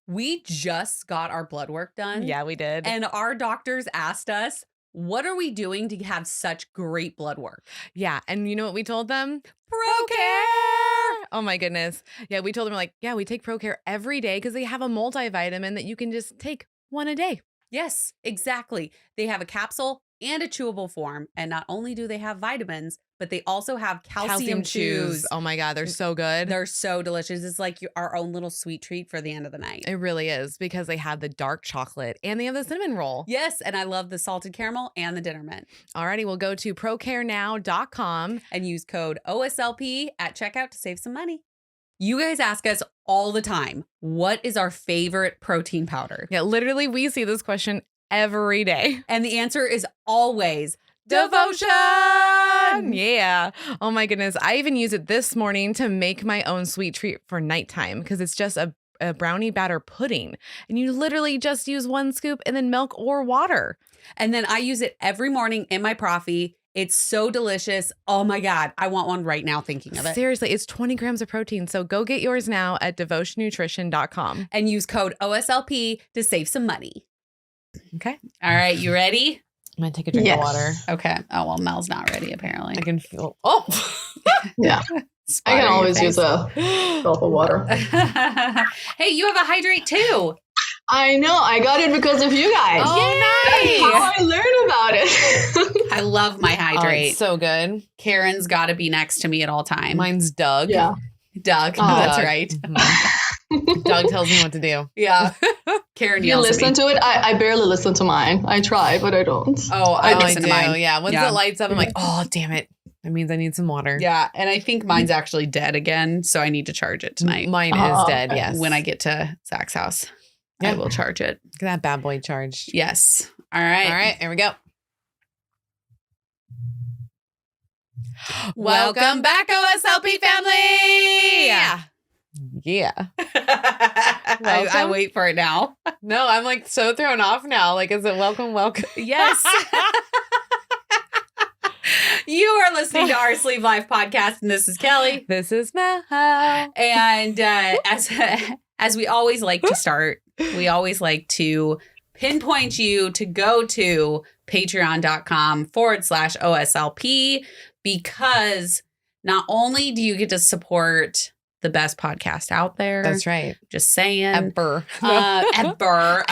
We just got our blood work done. Yeah, we did. And our doctors asked us, what are we doing to have such great blood work? Yeah. And you know what we told them? ProCare! Oh my goodness. Yeah, we told them like, yeah, we take ProCare every day because they have a multivitamin that you can just take one a day. Yes, exactly. They have a capsule and a chewable form. And not only do they have vitamins, but they also have calcium chews. Oh my God, they're so good. They're so delicious. It's like our own little sweet treat for the end of the night. It really is because they have the dark chocolate and they have the cinnamon roll. Yes, and I love the salted caramel and the dinner mint. Alrighty, we'll go to procarenow.com and use code OSLP at checkout to save some money. You guys ask us all the time, what is our favorite protein powder? Yeah, literally, we see this question every day. And the answer is always Devotion! Yeah. Oh my goodness. I even used it this morning to make my own sweet treat for nighttime because it's just a brownie batter pudding. And you literally just use 1 scoop and then milk or water. And then I use it every morning in my coffee. It's so delicious. Oh my God. I want one right now thinking of it. Seriously, it's 20 grams of protein. So go get yours now at devotionnutrition.com. And use code OSLP to save some money. Okay. All right. You ready? I'm going to take a drink of water. Okay. Oh, well, Mel's not ready, apparently. I can feel. Oh. Yeah. I can always use a gulp of water. Hey, you have a hydrate too. I know. I got it because of you guys. Oh, That's how I learned about it. I love my hydrate. Oh, it's so good. Karen's got to be next to me at all times. Mine's Doug. Yeah. Doug. Oh, That's Doug. right. Mm-hmm. Doug tells me what to do. Yeah. Karen You yells listen at me. to it? I barely listen to mine. I try, but I don't. Oh, I I listen do. to mine. Yeah. Once Yeah. it lights up, I'm like, oh, damn it. That means I need some water. Yeah. And I think mine's actually dead again. So I need to charge it tonight. Mine is dead. okay. Yes. When I get to Zach's house, Yeah. I will charge it. Get that bad boy charged. Yes. All right. All right. Here we go. Welcome back, OSLP family. Yeah. I wait for it now. No, I'm like so thrown off now. Like, is it welcome? Yes. You are listening to our Sleeve Life podcast, and this is Kelly. This is Mel. And as we always like to start, we always like to pinpoint you to go to patreon.com/OSLP because not only do you get to support the best podcast out there. That's right. Just saying. Ever. Ever.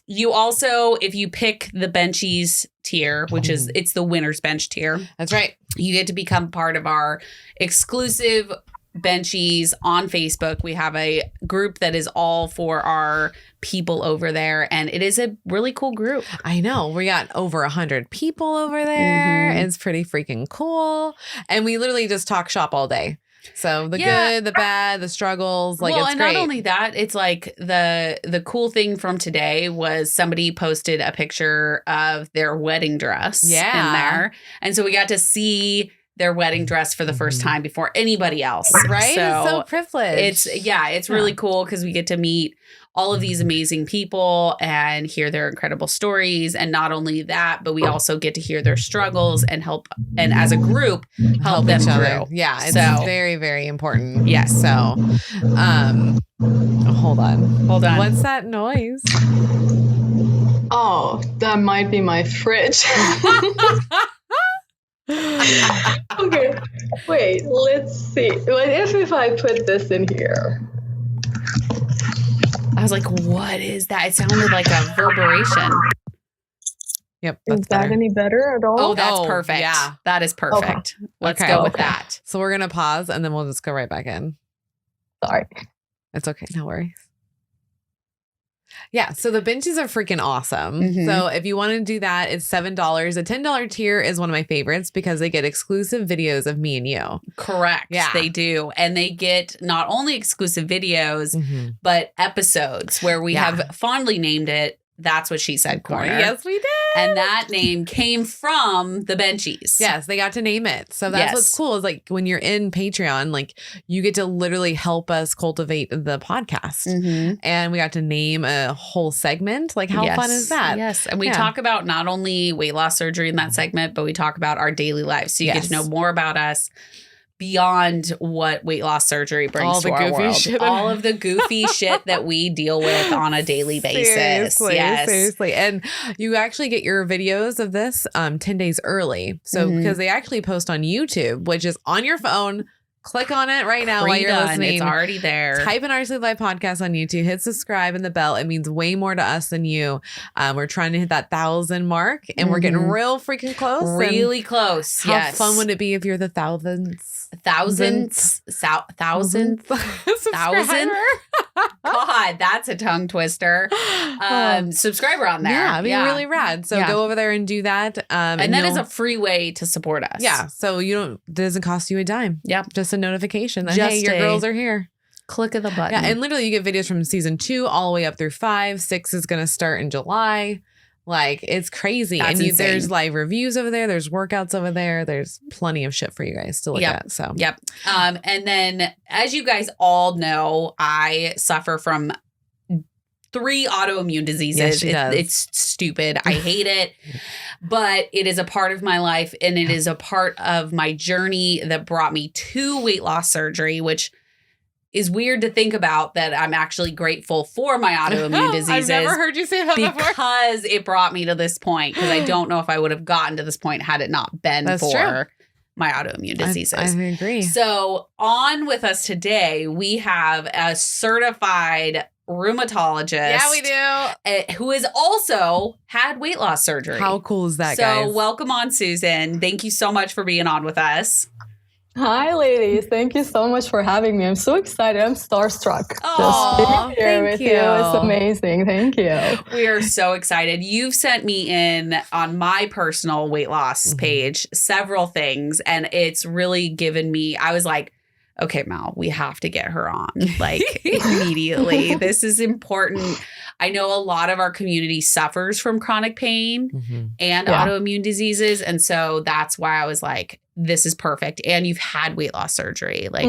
You also, if you pick the Benchies tier, which is, it's the winner's bench tier. That's right. You get to become part of our exclusive Benchies on Facebook. We have a group that is all for our people over there, and it is a really cool group. I know. We got over 100 people over there. Mhm. It's pretty freaking cool. And we literally just talk shop all day. So the good, the bad, the struggles, like, well, it's and great. not only that, it's like the cool thing from today was somebody posted a picture of their wedding dress in there. And so we got to see their wedding dress for the first time before anybody else. Right? So it's so privileged. It's really cool because we get to meet all of these amazing people and hear their incredible stories. And not only that, but we also get to hear their struggles and help, and as a group, help them each through. other. Yeah, it's So- very, very important. Yes. So, hold on. What's that noise? Oh, that might be my fridge. Okay. Wait, let's see. What if I put this in here? I was like, what is that? It sounded like a reverberation. Yep. Is That's that better. any better at all? Oh, that's Oh, perfect. yeah. That is perfect. Let's Okay. go with Okay. that. So we're going to pause and then we'll just go right back in. Sorry. It's okay. No worries. Yeah. So the benches are freaking awesome. Mhm. So if you want to do that, it's $7. The $10 tier is one of my favorites because they get exclusive videos of me and you. Correct. Yeah. They do. And they get not only exclusive videos, but episodes where we Yeah. have fondly named it That's What She Said Corner. Yes, we did. And that name came from the Benchies. Yes, they got to name it. So that's what's Yes. cool is like when you're in Patreon, like you get to literally help us cultivate the podcast. Mhm. And we got to name a whole segment. Like how fun is that? Yes. And we Yeah. talk about not only weight loss surgery in that segment, but we talk about our daily lives. So you get Yes. to know more about us. beyond what weight loss surgery brings All to the our goofy world. shit. All of the goofy shit that we deal with on a daily basis. Seriously. And you actually get your videos of this 10 days early. So because they actually post on YouTube, which is on your phone. Click on it right now while you're listening. It's already there. Type in Our Sleep Life podcast on YouTube. Hit subscribe and the bell. It means way more to us than you. We're trying to hit that 1,000 mark, and we're getting real freaking close. Really close. How fun would it be if you're the thousandth? Thousandth. God, that's a tongue twister. Subscriber on there. Yeah, I mean, really rad. So go over there and do that. And that is a free way to support us. Yeah. So it doesn't cost you a dime. Yep. Just a notification that, hey, your girls are here. Click of the button. Yeah. And literally you get videos from season 2 all the way up through 5. 6 is going to start in July. Like, it's crazy. That's and insane. There's live reviews over there. There's workouts over there. There's plenty of shit for you guys to look at. So, and then, as you guys all know, I suffer from 3 autoimmune diseases. It's stupid. I hate it. But it is a part of my life, and it is a part of my journey that brought me to weight loss surgery, which is weird to think about, that I'm actually grateful for my autoimmune diseases. I've never heard you say that before. Because it brought me to this point. Because I don't know if I would have gotten to this point had it not been for my autoimmune diseases. I agree. So on with us today, we have a certified rheumatologist. Yeah, we do. Who has also had weight loss surgery. How cool is that, guys? So welcome on, Susan. Thank you so much for being on with us. Hi, ladies. Thank you so much for having me. I'm so excited. I'm starstruck. Just being here with you. It's amazing. Thank you. We are so excited. You've sent me in on my personal weight loss page several things, and it's really given me, I was like, okay, Mel, we have to get her on, like, immediately. This is important. I know a lot of our community suffers from chronic pain and autoimmune diseases. And so that's why I was like, this is perfect. And you've had weight loss surgery. Like,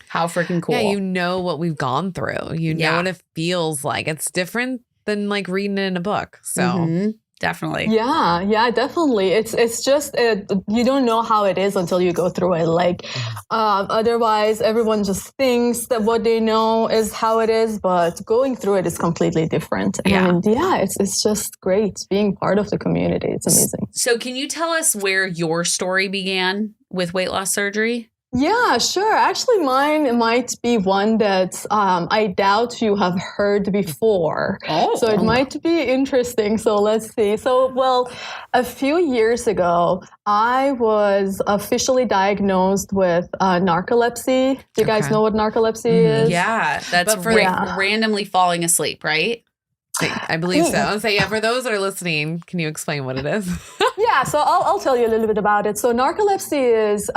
how freaking cool. Yeah, you know what we've gone through. You know what it feels like. It's different than like reading it in a book. So definitely. Yeah, definitely. It's just, you don't know how it is until you go through it. Like, otherwise everyone just thinks that what they know is how it is, but going through it is completely different. And it's just great being part of the community. It's amazing. So can you tell us where your story began with weight loss surgery? Yeah, sure. Actually, mine might be one that I doubt you have heard before. So it might be interesting. So let's see. So, well, a few years ago, I was officially diagnosed with narcolepsy. Do you guys know what narcolepsy is? Yeah, that's randomly falling asleep, right? I believe so. I'll say, for those that are listening, can you explain what it is? Yeah, so I'll tell you a little bit about it. So narcolepsy is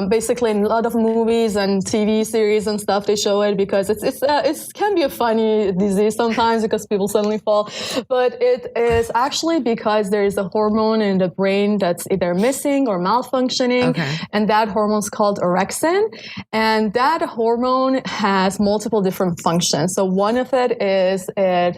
basically in a lot of movies and TV series and stuff, they show it because it can be a funny disease sometimes because people suddenly fall. But it is actually because there is a hormone in the brain that's either missing or malfunctioning. And that hormone is called orexin. And that hormone has multiple different functions. So one of it is it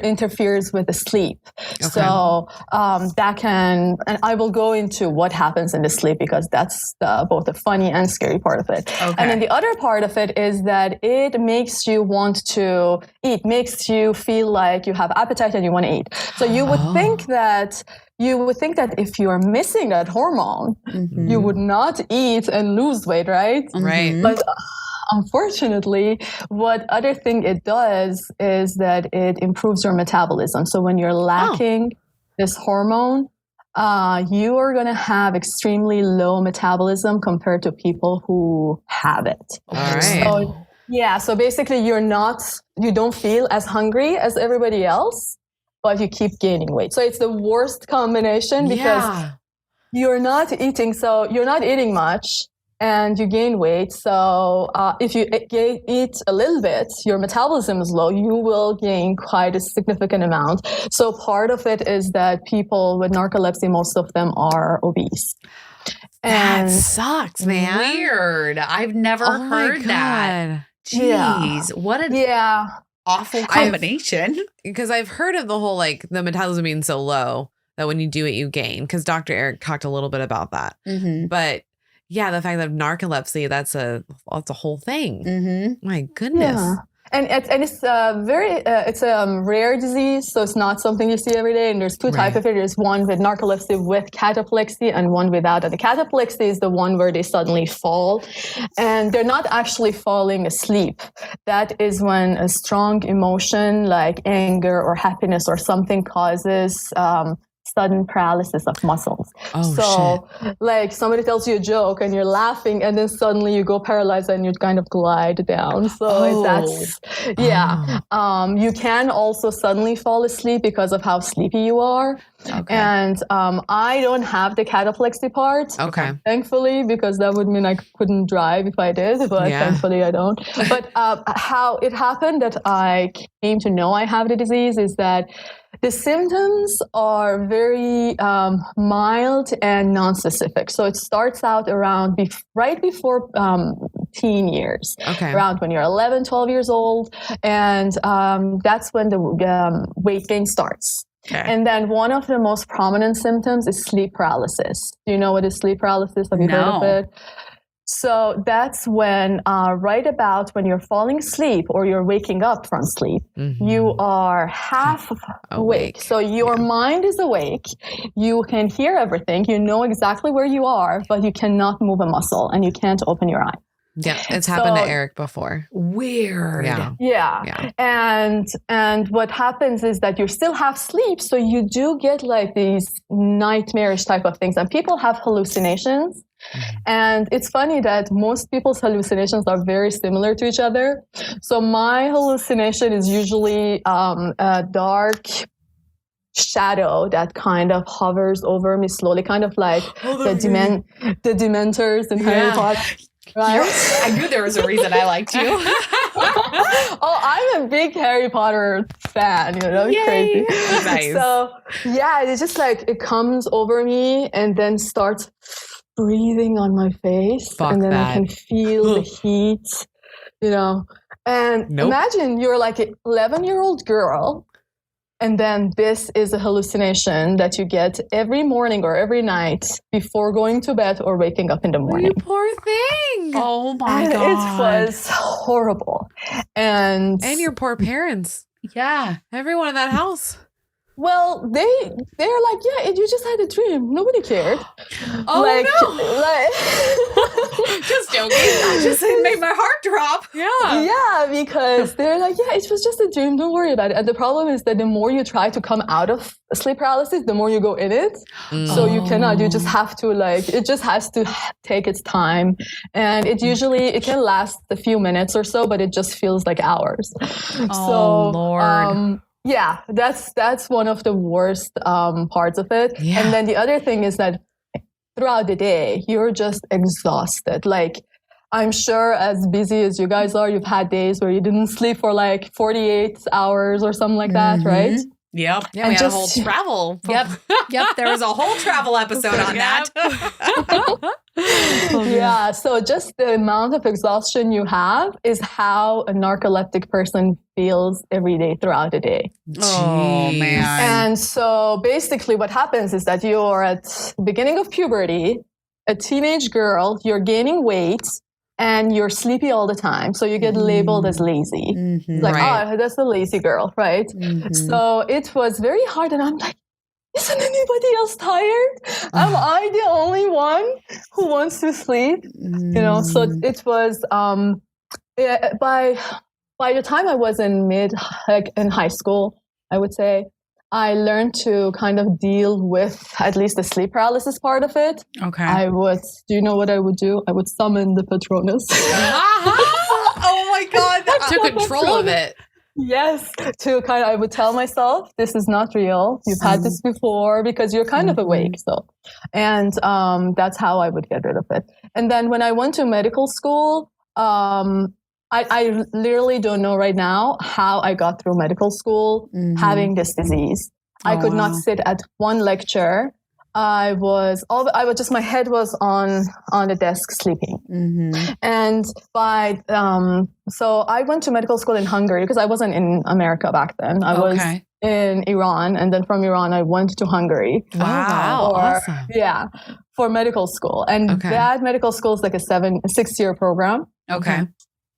interferes with the sleep. So that can, and I will go into what happens in the sleep because that's both the funny and scary part of it. And then the other part of it is that it makes you want to eat, makes you feel like you have appetite and you want to eat. So you would think that if you are missing that hormone, you would not eat and lose weight, right? Right. But unfortunately, what other thing it does is that it improves your metabolism. So when you're lacking this hormone, you are going to have extremely low metabolism compared to people who have it. All right. So basically you don't feel as hungry as everybody else, but you keep gaining weight. So it's the worst combination because you're not eating much and you gain weight. So if you eat a little bit, your metabolism is low, you will gain quite a significant amount. So part of it is that people with narcolepsy, most of them are obese. And that sucks, man. Weird. I've never heard that. Jeez. What an awful combination. Because I've heard of the whole, like, the metabolism being so low that when you do it, you gain. Because Dr. Eric talked a little bit about that. But Yeah, the fact that narcolepsy, that's a whole thing. Mm-hmm. My goodness. Yeah. And it's a rare disease, so it's not something you see every day. And there's two types of it. There's one with narcolepsy with cataplexy and one without. And the cataplexy is the one where they suddenly fall, and they're not actually falling asleep. That is when a strong emotion like anger or happiness or something causes sudden paralysis of muscles. Like somebody tells you a joke and you're laughing and then suddenly you go paralyzed and you kind of glide down. You can also suddenly fall asleep because of how sleepy you are. Okay. And I don't have the cataplexy part. Okay. Thankfully, because that would mean I couldn't drive if I did, but thankfully I don't. But how it happened that I came to know I have the disease is that the symptoms are very mild and non-specific. So it starts out around right before teen years, around when you're 11, 12 years old. And that's when the weight gain starts. Okay. And then one of the most prominent symptoms is sleep paralysis. Do you know what is sleep paralysis? Have you heard of it? So that's when, right about when you're falling asleep or you're waking up from sleep, you are half awake. So your mind is awake. You can hear everything. You know exactly where you are, but you cannot move a muscle and you can't open your eye. Yeah, it's happened to Eric before. Weird. Yeah. And what happens is that you still have sleep, so you do get like these nightmarish type of things. And people have hallucinations. And it's funny that most people's hallucinations are very similar to each other. So my hallucination is usually a dark shadow that kind of hovers over me slowly, kind of like the Dementors in Harry Potter. Right? I knew there was a reason I liked you. I'm a big Harry Potter fan, crazy. Nice. So it's just like it comes over me and then starts breathing on my face. And then I can feel the heat, And imagine you're like an 11-year-old girl. And then this is a hallucination that you get every morning or every night before going to bed or waking up in the morning. You poor thing. Oh my God. It was horrible. And your poor parents. Yeah. Everyone in that house. Well, they're like, you just had a dream. Nobody cared. Just joking. I just made my heart drop. Yeah, because they're like, it was just a dream. Don't worry about it. And the problem is that the more you try to come out of sleep paralysis, the more you go in it. So you cannot. You just have to it just has to take its time, and it can last a few minutes or so, but it just feels like hours. Lord. Yeah, that's one of the worst parts of it. Yeah. And then the other thing is that throughout the day, you're just exhausted. Like, I'm sure as busy as you guys are, you've had days where you didn't sleep for like 48 hours or something like that, right? Yep. Yeah, we had a whole travel. Yep. There was a whole travel episode on that. Yeah. So just the amount of exhaustion you have is how a narcoleptic person feels every day throughout the day. Oh, man. And so basically what happens is that you're at the beginning of puberty, a teenage girl, you're gaining weight, and you're sleepy all the time. So you get labeled as lazy. It's like, that's a lazy girl, right? So it was very hard. And I'm like, isn't anybody else tired? Am I the only one who wants to sleep? So it was, by the time I was in high school, I would say, I learned to kind of deal with at least the sleep paralysis part of it. Okay. Do you know what I would do? I would summon the Patronus. Oh my God. Took control of it. Yes. I would tell myself, this is not real. You've had this before, because you're kind of awake. So, and that's how I would get rid of it. And then when I went to medical school, I literally don't know right now how I got through medical school having this disease. I could not sit at one lecture I was just, my head was on the desk sleeping. Mm-hmm. And so I went to medical school in Hungary because I wasn't in America back then. I was in Iran. And then from Iran, I went to Hungary. Wow. Awesome. Yeah. For medical school. And that medical school is like a 6-year program. Okay.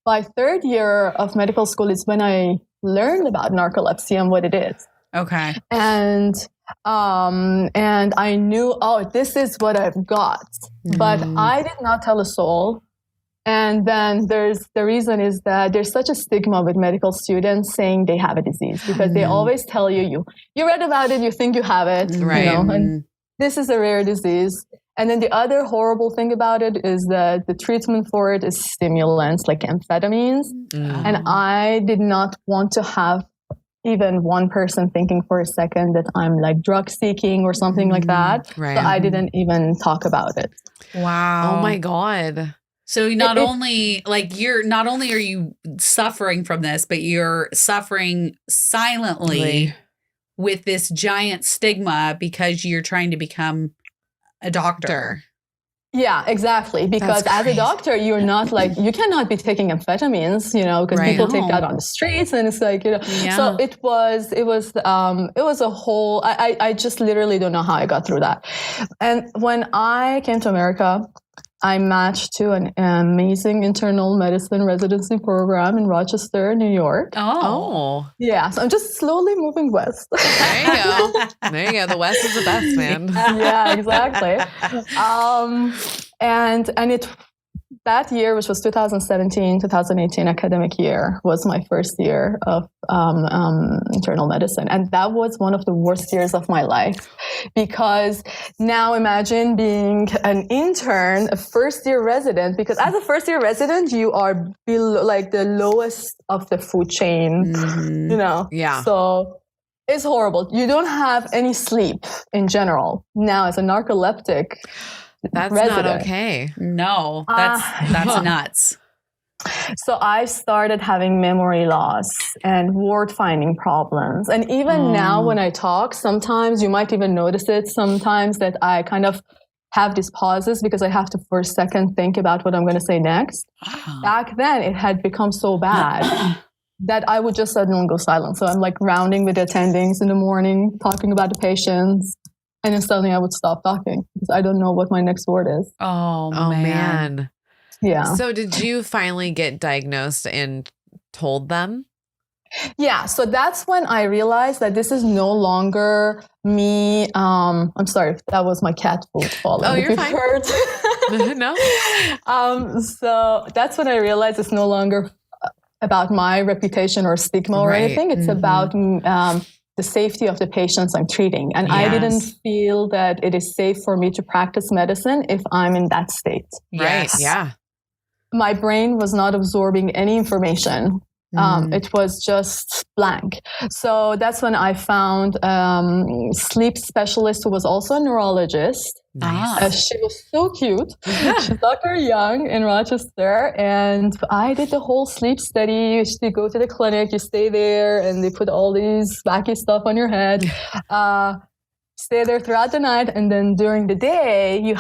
My third year of medical school is when I learned about narcolepsy and what it is. Okay. And I knew, this is what I've got. But I did not tell a soul. And then the reason is that there's such a stigma with medical students saying they have a disease because they always tell you read about it, you think you have it, right. And this is a rare disease. And then the other horrible thing about it is that the treatment for it is stimulants like amphetamines. And I did not want to have even one person thinking for a second that I'm like drug seeking or something like that. Right. So I didn't even talk about it. Wow. Oh my God. So not only are you suffering from this, but you're suffering silently with this giant stigma because you're trying to become a doctor. Yeah, exactly. Because as a doctor, you're not like, you cannot be taking amphetamines, because people take that on the streets, and it's like, So it was a whole, I just literally don't know how I got through that. And when I came to America, I matched to an amazing internal medicine residency program in Rochester, New York. Oh. Yeah. So I'm just slowly moving west. There you go. There you go. The West is the best, man. Yeah, exactly. And that year, which was 2017, 2018 academic year, was my first year of internal medicine. And that was one of the worst years of my life, because now imagine being an intern, a first-year resident, because as a first-year resident, you are below, like the lowest of the food chain, Yeah. So it's horrible. You don't have any sleep in general. Now, as a narcoleptic That's resident, not okay. No, that's nuts. So I started having memory loss and word finding problems. And even now when I talk, sometimes you might even notice it sometimes that I kind of have these pauses because I have to for a second think about what I'm going to say next. Back then it had become so bad that I would just suddenly go silent. So I'm like rounding with the attendings in the morning, talking about the patients. And then suddenly I would stop talking because I don't know what my next word is. Oh man. Yeah. So did you finally get diagnosed and told them? Yeah. So that's when I realized that this is no longer me. I'm sorry. That was my cat food falling. Oh, you're fine. No. So that's when I realized it's no longer about my reputation or stigma or anything. It's about the safety of the patients I'm treating. And I didn't feel that it is safe for me to practice medicine if I'm in that state. Right. Yeah. My brain was not absorbing any information. It was just blank. So that's when I found sleep specialist who was also a neurologist. Nice. She was so cute. She's Dr. Young in Rochester. And I did the whole sleep study. You go to the clinic, you stay there, and they put all these wacky stuff on your head. Stay there throughout the night, and then during the day, you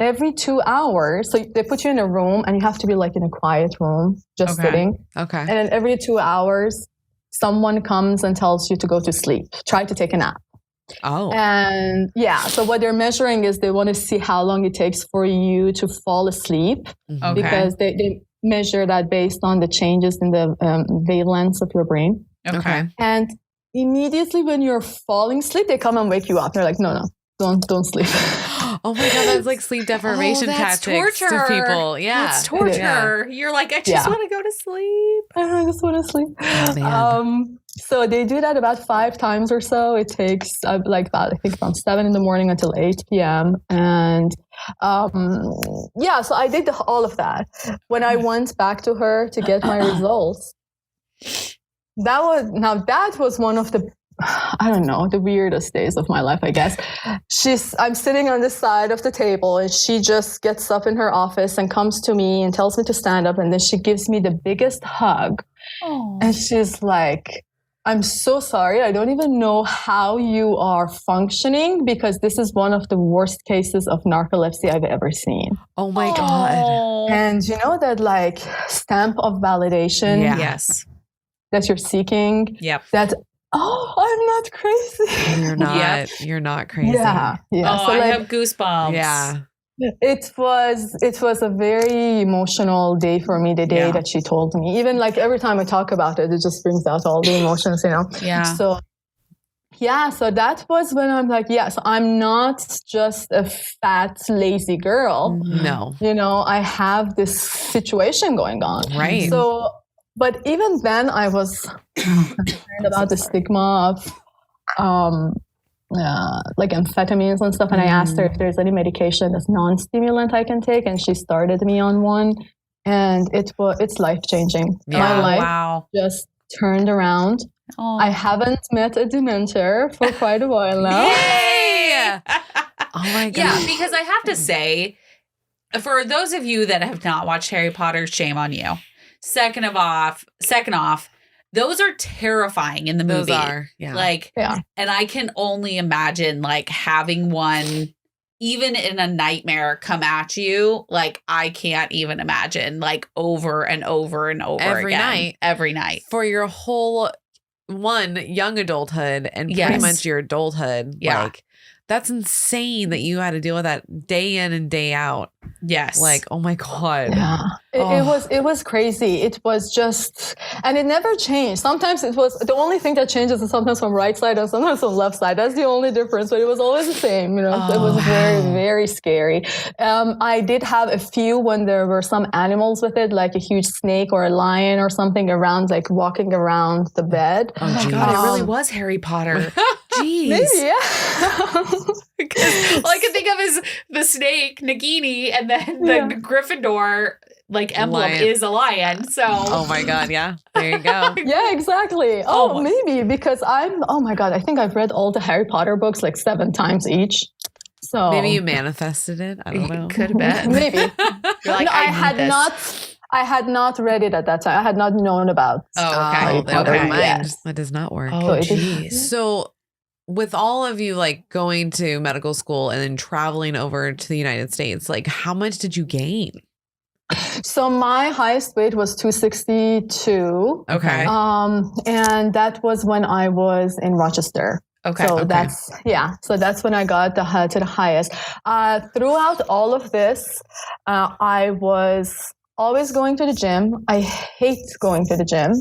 every 2 hours. So they put you in a room, and you have to be like in a quiet room, just sitting. Okay. And then every 2 hours, someone comes and tells you to go to sleep. Try to take a nap. Oh. And so what they're measuring is they want to see how long it takes for you to fall asleep, because they measure that based on the changes in the wavelengths of your brain. Okay. And immediately when you're falling asleep, they come and wake you up. They're like, no, don't sleep. Oh my God, that's like sleep deprivation tactics to people. Yeah. That's torture. You're like, I just want to go to sleep. I just want to sleep. Oh, so they do that about 5 times or so. It takes I think from 7 in the morning until 8 p.m. And so I did all of that. When I went back to her to get my results, that was one of the, I don't know, the weirdest days of my life, I guess. I'm sitting on the side of the table, and she just gets up in her office and comes to me and tells me to stand up. And then she gives me the biggest hug. And she's like, I'm so sorry. I don't even know how you are functioning because this is one of the worst cases of narcolepsy I've ever seen. Oh my God. And you know that like stamp of validation Yes. that you're seeking? Yep. That, I'm not crazy. You're not. You're not crazy. Yeah. Oh, So I like, have goosebumps. Yeah. it was a very emotional day for me, the day that she told me. Even like every time I talk about it, it just brings out all the emotions, Yeah. So that was when I'm like, so I'm not just a fat, lazy girl. No. I have this situation going on. Right. So, but even then I was concerned about the stigma of, like amphetamines and stuff. And I asked her if there's any medication that's non-stimulant I can take. And she started me on one. And it's life-changing. Yeah. My life just turned around. Oh. I haven't met a dementor for quite a while now. Yay! Oh my God. Yeah, because I have to say, for those of you that have not watched Harry Potter, shame on you. Second off, those are terrifying in the movie. Those are, and I can only imagine like having one, even in a nightmare, come at you. Like I can't even imagine, like over and over and over every night for your whole young adulthood and pretty much your adulthood. Yeah. Like that's insane that you had to deal with that day in and day out. Yes. Like, oh my God. Yeah. It was crazy. It was just, and it never changed. Sometimes it was, the only thing that changes is sometimes from right side and sometimes from left side. That's the only difference, but it was always the same. It was very, very scary. I did have a few when there were some animals with it, like a huge snake or a lion or something around, like walking around the bed. Oh my God, it really was Harry Potter. Jeez. Maybe, yeah. All I can think of is the snake, Nagini, and then the Gryffindor like emblem is a lion. So oh my God, yeah. There you go. Yeah, exactly. Maybe because oh my God, I think I've read all the Harry Potter books like 7 times each. So maybe you manifested it. I don't know. Could have been. Maybe. Like, no, I had not read it at that time. I had not known about. Harry Potter yet. That does not work. Oh, jeez. So with all of you like going to medical school and then traveling over to the United States, like how much did you gain? So my highest weight was 262. Okay. And that was when I was in Rochester. Okay. So that's when I got to the highest. Throughout all of this, I was always going to the gym. I hate going to the gym.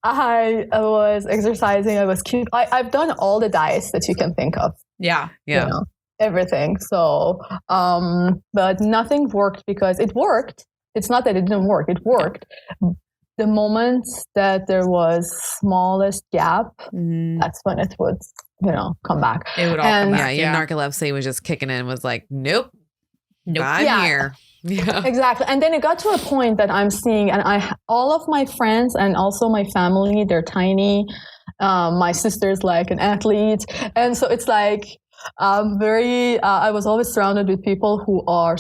I was exercising. I was cute. I've done all the diets that you can think of. Yeah. Everything. So, but nothing worked because it worked. It's not that it didn't work. It worked. The moment that there was smallest gap, that's when it would, come back. It would all come back. Yeah, your narcolepsy was just kicking in. Was like, nope. I'm here. Yeah, exactly. And then it got to a point that I'm seeing, and all of my friends and also my family, they're tiny. My sister's like an athlete, and so it's like I was always surrounded with people who are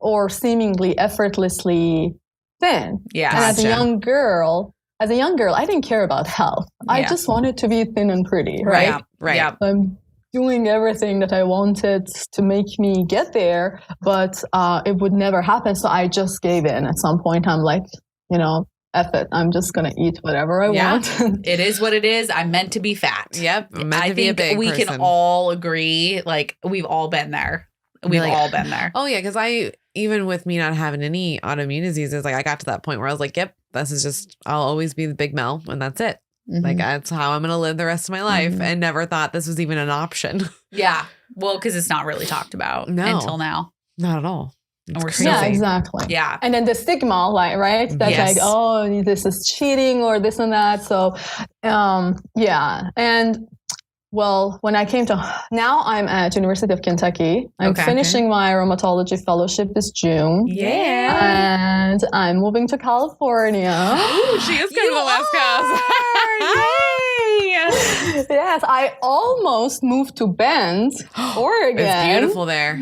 or seemingly effortlessly thin. Yeah. And as a young girl, I didn't care about health. I just wanted to be thin and pretty, right? Right. Yeah. I'm doing everything that I wanted to make me get there, but it would never happen. So I just gave in. At some point, I'm like, F it. I'm just going to eat whatever I want. It is what it is. I'm meant to be fat. Yep. I think we can all agree, like, we've all been there. We've all been there. Oh, yeah. Because even with me not having any autoimmune diseases, like I got to that point where I was like, yep, this is just, I'll always be the big Mel and that's it. Mm-hmm. Like that's how I'm going to live the rest of my life. And never thought this was even an option. Yeah. Well, because it's not really talked about until now. Not at all. Yeah, exactly. Yeah. And then the stigma, right? That's like, oh, this is cheating or this and that. So, yeah. And well, when I came now I'm at University of Kentucky. I'm finishing my rheumatology fellowship this June. Yeah. And I'm moving to California. Ooh, she is going to the West Coast. Yay! Yes, I almost moved to Bend, Oregon. It's beautiful there.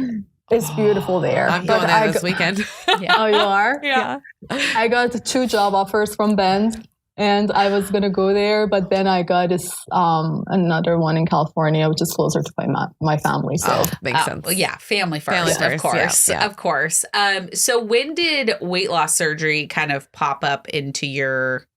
It's beautiful there. I'm going there this weekend. Oh, you are? Yeah. I got 2 job offers from Bend. And I was going to go there, but then I got this another one in California, which is closer to my family. So makes sense. Well, yeah, family first, of course. Yeah. Of course. So when did weight loss surgery kind of pop up into your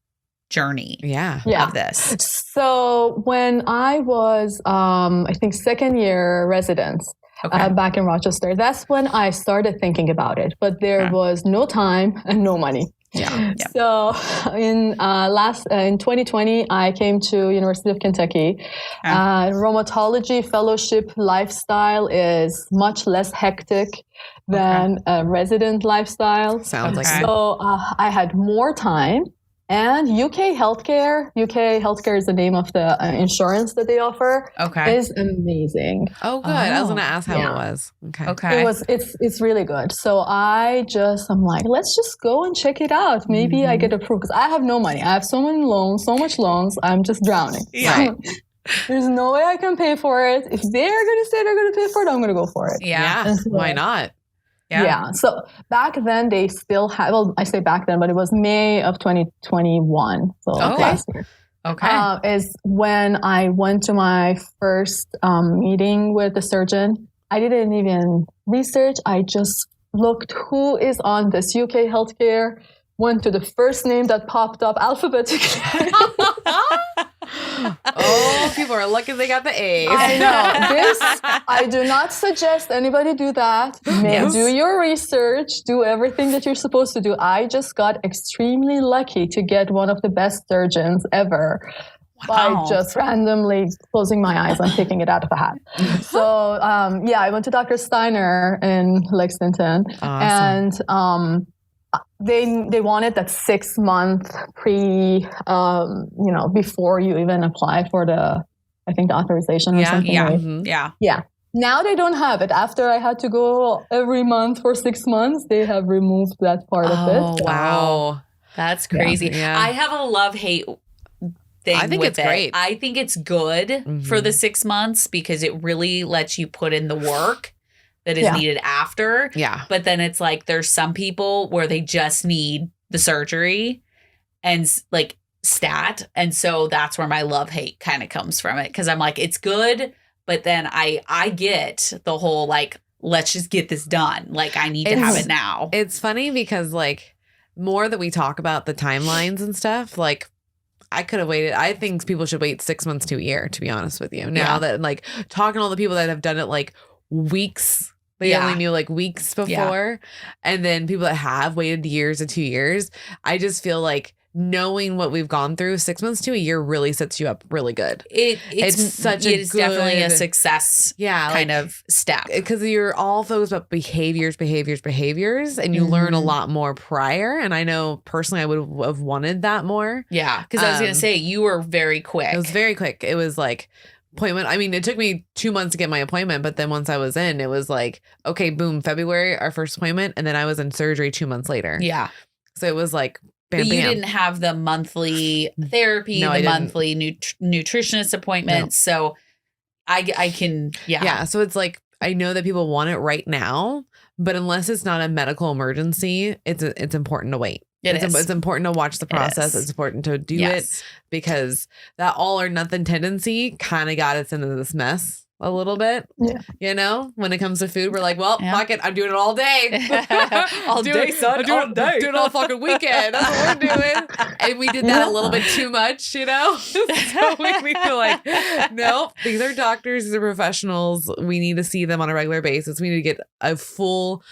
journey of this? So when I was, I think, second year resident back in Rochester, that's when I started thinking about it. But there was no time and no money. Yeah. So in 2020, I came to University of Kentucky. Rheumatology fellowship lifestyle is much less hectic than a resident lifestyle. Sounds like so. I had more time. And UK healthcare is the name of the insurance that they offer. Is amazing. Oh, good. I was going to ask how it was. Okay. It's really good. So I'm like, let's just go and check it out. Maybe I get approved because I have no money. I have so much loans. I'm just drowning. Right. There's no way I can pay for it. If they're going to say they're going to pay for it, I'm going to go for it. Yeah. So, why not? Yeah. So back then they still had, well, I say back then, but it was May of 2021. So last year. Is when I went to my first meeting with the surgeon. I didn't even research. I just looked who is on this UK healthcare, went to the first name that popped up alphabetically. Oh, people are lucky they got the A's. I know. I do not suggest anybody do that. Do your research. Do everything that you're supposed to do. I just got extremely lucky to get one of the best surgeons ever by just randomly closing my eyes and picking it out of a hat. So, I went to Dr. Steiner in Lexington. And they wanted that 6 month before you even apply for the authorization or something. Yeah. Now they don't have it. After I had to go every month for 6 months, they have removed that part of it. Oh, wow. That's crazy. Yeah. I have a love-hate thing I think with it's it. great. I think it's good for the 6 months because it really lets you put in the work that is needed after. Yeah. But then it's like there's some people where they just need the surgery and like stat. And so that's where my love-hate kind of comes from it. Because I'm like, it's good. But then I get the whole like, let's just get this done. Like I need to have it now. It's funny because like more that we talk about the timelines and stuff, like I could have waited. I think people should wait 6 months to a year, to be honest with you. Now that like talking to all the people that have done it like weeks, they only knew like weeks before. And then people that have waited years to 2 years, I just feel like knowing what we've gone through, 6 months to a year really sets you up really good. It's definitely a success kind of step. Because you're all focused about behaviors, and you learn a lot more prior. And I know personally I would have wanted that more. Yeah. Because I was going to say, you were very quick. It was very quick. It was like appointment. I mean, it took me 2 months to get my appointment, but then once I was in, it was like, okay, boom, February, our first appointment. And then I was in surgery 2 months later. Yeah. So it was like, bam, but you bam. didn't have the monthly therapy, the monthly nutritionist appointments. So I can, Yeah. So it's like, I know that people want it right now, but unless it's not a medical emergency, it's important to wait. It's important to watch the process. It's important to do it because that all or nothing tendency kind of got us into this mess a little bit. Yeah. You know, when it comes to food, we're like, well, fuck it. I'm doing it all day. All day, son. All day. Doing it all fucking weekend. That's what we're doing. And we did that a little bit too much, you know? So we feel like, nope, these are doctors. These are professionals. We need to see them on a regular basis. We need to get a full...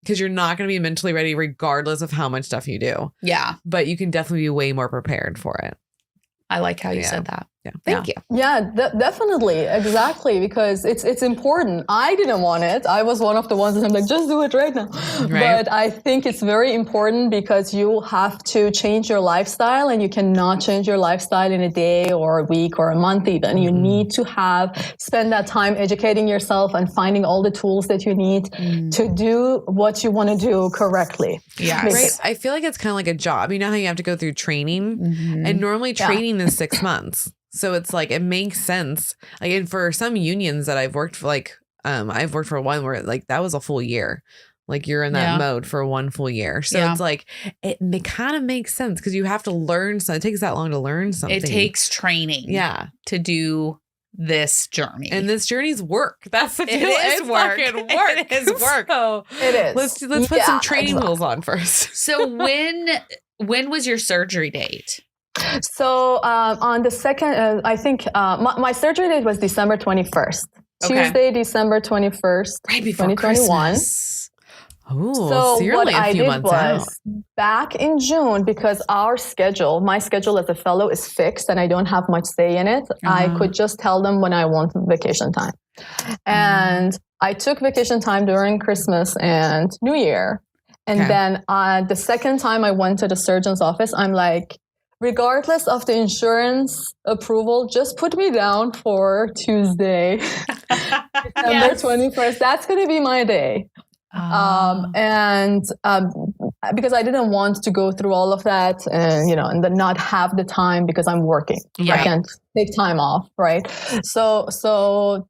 Because you're not going to be mentally ready regardless of how much stuff you do. Yeah. But you can definitely be way more prepared for it. I like how you said that. Yeah. Thank you. Yeah, definitely. Exactly. Because it's important. I didn't want it. I was one of the ones that I'm like, just do it right now. Right. But I think it's very important because you have to change your lifestyle and you cannot change your lifestyle in a day or a week or a month even. You need to spend that time educating yourself and finding all the tools that you need to do what you want to do correctly. Yeah. Right. I feel like it's kind of like a job. You know how you have to go through training and normally training is 6 months. So it's like, it makes sense. Like, and for some unions that I've worked for, like, I've worked for one where like that was a full year. Like you're in that mode for 1 full year. So it's like, it kind of makes sense because you have to learn something. It takes that long to learn something. It takes training to do this journey. And this journey's work. That's the deal. It is work. It is work. So it is. Let's put some training wheels on first. So when was your surgery date? So on the second, I think my surgery date was December 21st. Tuesday, December 21st, right before 2021. Christmas. Oh, so you're what only a I few did months was out. back in June, because my schedule as a fellow is fixed and I don't have much say in it. I could just tell them when I want vacation time. And I took vacation time during Christmas and New Year. And then the second time I went to the surgeon's office, I'm like, regardless of the insurance approval, just put me down for Tuesday, December 21st. That's going to be my day. Because I didn't want to go through all of that and, and then not have the time because I'm working. I can't take time off. Right. So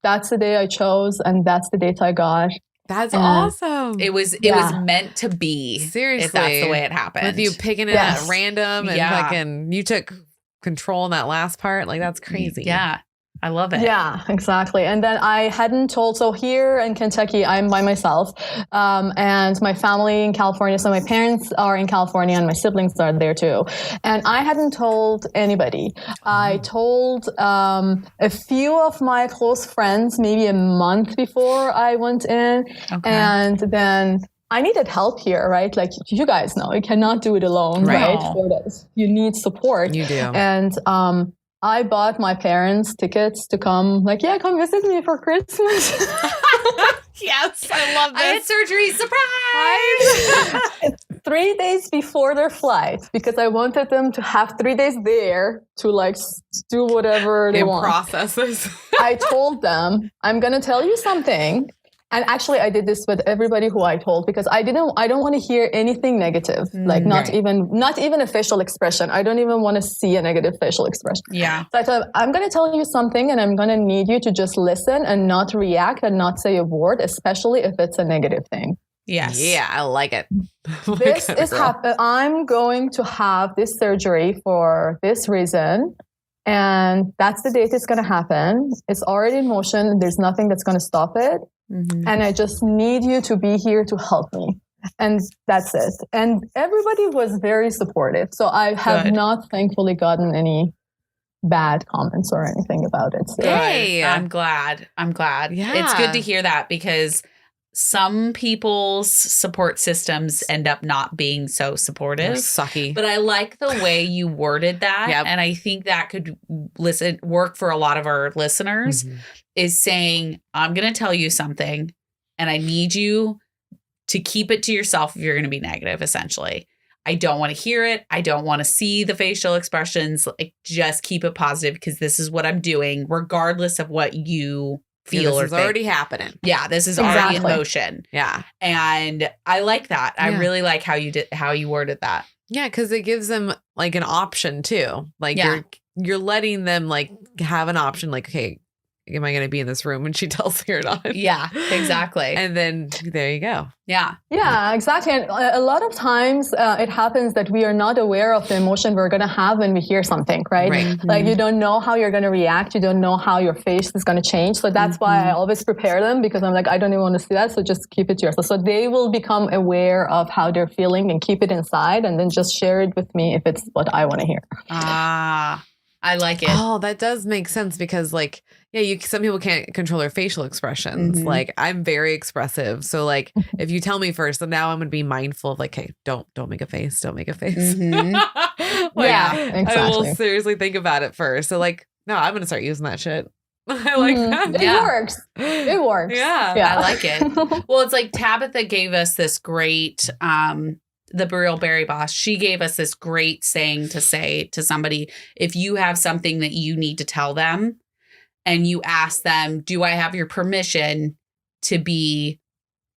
that's the day I chose and that's the date I got. That's awesome. It was meant to be. Seriously. If that's the way it happened. With you picking it at random and fucking, you took control in that last part. Like, that's crazy. Yeah. I love it. Yeah, exactly. And then I hadn't told, so here in Kentucky, I'm by myself, and my family in California. So my parents are in California and my siblings are there too. And I hadn't told anybody. I told a few of my close friends maybe a month before I went in. And then I needed help here, right? Like you guys know, you cannot do it alone, right? For this. You need support. You do. And I bought my parents tickets to come, come visit me for Christmas. Yes, I love this. I had surgery. Surprise! 3 days before their flight, because I wanted them to have 3 days there to do whatever they want. Process this. I told them, I'm going to tell you something. And actually, I did this with everybody who I told because I don't want to hear anything negative, not even a facial expression. I don't even want to see a negative facial expression. Yeah. So I thought, I'm going to tell you something and I'm going to need you to just listen and not react and not say a word, especially if it's a negative thing. Yes. Yeah, I like it. This is I'm going to have this surgery for this reason. And that's the date it's going to happen. It's already in motion. There's nothing that's going to stop it. And I just need you to be here to help me. And that's it. And everybody was very supportive. So I have not thankfully gotten any bad comments or anything about it. So. Hey, I'm glad. Yeah. It's good to hear that because some people's support systems end up not being so supportive. They're sucky. But I like the way you worded that. And I think that could work for a lot of our listeners is saying, I'm going to tell you something and I need you to keep it to yourself if you're going to be negative, essentially. I don't want to hear it. I don't want to see the facial expressions. Just keep it positive because this is what I'm doing, regardless of what you feel this is already happening. Yeah, this is already in motion. Yeah. And I like that. I really like how you worded that. Yeah, because it gives them an option too. You're letting them have an option. Okay, am I going to be in this room when she tells me or not? Yeah, exactly. And then there you go. Yeah. Yeah, exactly. And a lot of times it happens that we are not aware of the emotion we're going to have when we hear something, right? You don't know how you're going to react. You don't know how your face is going to change. So that's why I always prepare them because I'm I don't even want to see that. So just keep it to yourself. So they will become aware of how they're feeling and keep it inside and then just share it with me if it's what I want to hear. I like it. Oh, that does make sense because some people can't control their facial expressions. I'm very expressive. So if you tell me first, then now I'm going to be mindful of hey, don't make a face. Don't make a face. Yeah, exactly. I will seriously think about it first. So no, I'm going to start using that shit. I like that. It works. It works. Yeah. I like it. Well, it's Tabitha gave us this great, the Real Berry Boss, she gave us this great saying to say to somebody, if you have something that you need to tell them and you ask them, do I have your permission to be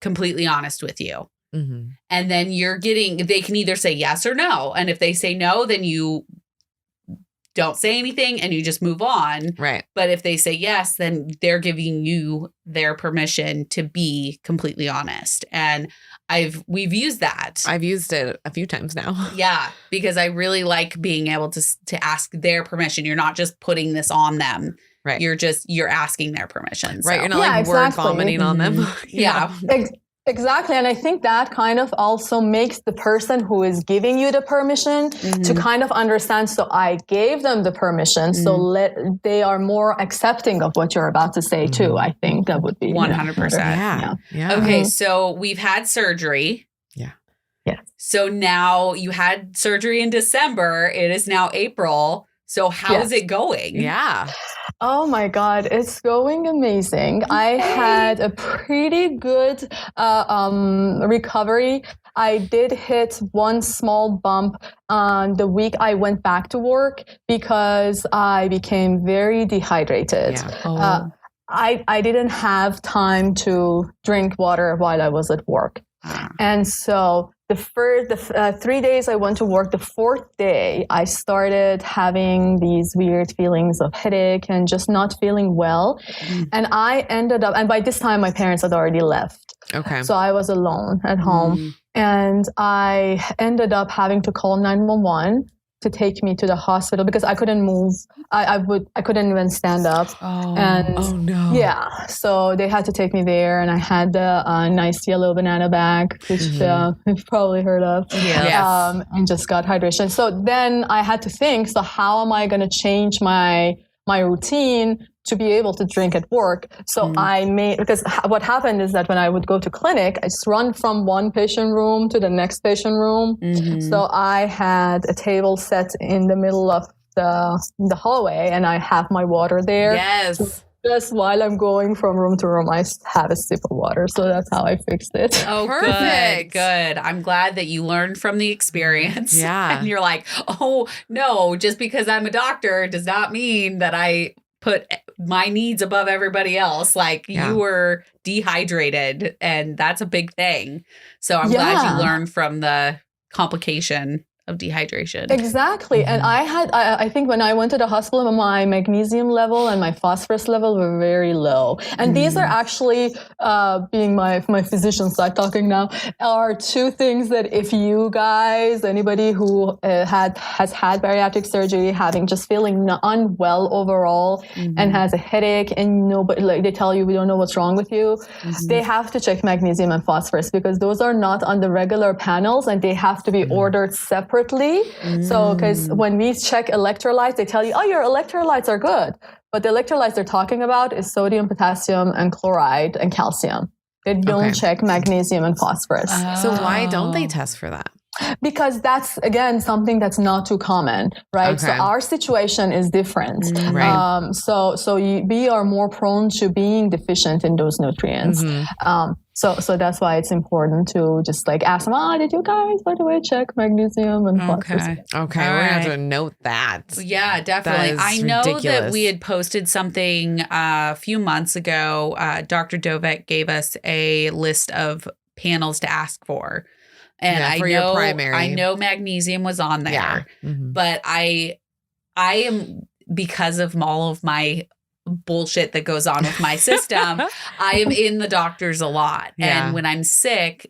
completely honest with you? And then they can either say yes or no. And if they say no, then you don't say anything and you just move on. Right. But if they say yes, then they're giving you their permission to be completely honest. And we've used that. I've used it a few times now. Yeah, because I really like being able to ask their permission. You're not just putting this on them. Right. You're asking their permission. So. Right. You're not word vomiting on them. Yeah. Exactly. And I think that kind of also makes the person who is giving you the permission to kind of understand. So I gave them the permission. So they are more accepting of what you're about to say too. I think that would be 100%. Yeah. Okay. So we've had surgery. Yeah. Yes. So now you had surgery in December. It is now April. So how is it going? Yeah. Oh my God, it's going amazing. I had a pretty good recovery. I did hit one small bump on the week I went back to work because I became very dehydrated. Yeah. I didn't have time to drink water while I was at work. And so the 3 days I went to work, the fourth day, I started having these weird feelings of headache and just not feeling well. And I ended up, and by this time my parents had already left. Okay. So I was alone at home. And I ended up having to call 911 to take me to the hospital because I couldn't move. I couldn't even stand up. Oh no. Yeah. So they had to take me there, and I had the nice yellow banana bag, which you've probably heard of. Yeah. And just got hydration. So then I had to think, so how am I going to change my routine to be able to drink at work? So because what happened is that when I would go to clinic, I just run from one patient room to the next patient room. So I had a table set in the middle of the hallway, and I have my water there. Yes. So just while I'm going from room to room, I have a sip of water. So that's how I fixed it. Oh, Perfect. Good. I'm glad that you learned from the experience. Yeah. And you're like, oh, no, just because I'm a doctor does not mean that I put my needs above everybody else. Like you were dehydrated, and that's a big thing. So I'm glad you learned from the complication of dehydration. Exactly. And I think when I went to the hospital, my magnesium level and my phosphorus level were very low. And these are actually, being my physician side talking now, are two things that if you guys, anybody who has had bariatric surgery, just feeling unwell overall and has a headache, and nobody, like, they tell you we don't know what's wrong with you, they have to check magnesium and phosphorus because those are not on the regular panels, and they have to be ordered separately. So, because when we check electrolytes, they tell you, oh, your electrolytes are good. But the electrolytes they're talking about is sodium, potassium, and chloride, and calcium. They don't check magnesium and phosphorus. So why don't they test for that? Because that's, again, something that's not too common, right? So our situation is different. Right. We are more prone to being deficient in those nutrients. So that's why it's important to just like ask them, did you guys, by the way, check magnesium and phosphorus? Okay. We're going to have to note that. Yeah, definitely. I know that we had posted something a few months ago. Dr. Dovek gave us a list of panels to ask for. And your primary. I know magnesium was on there, but I am, because of all of my bullshit that goes on with my system, I am in the doctors a lot. Yeah. And when I'm sick,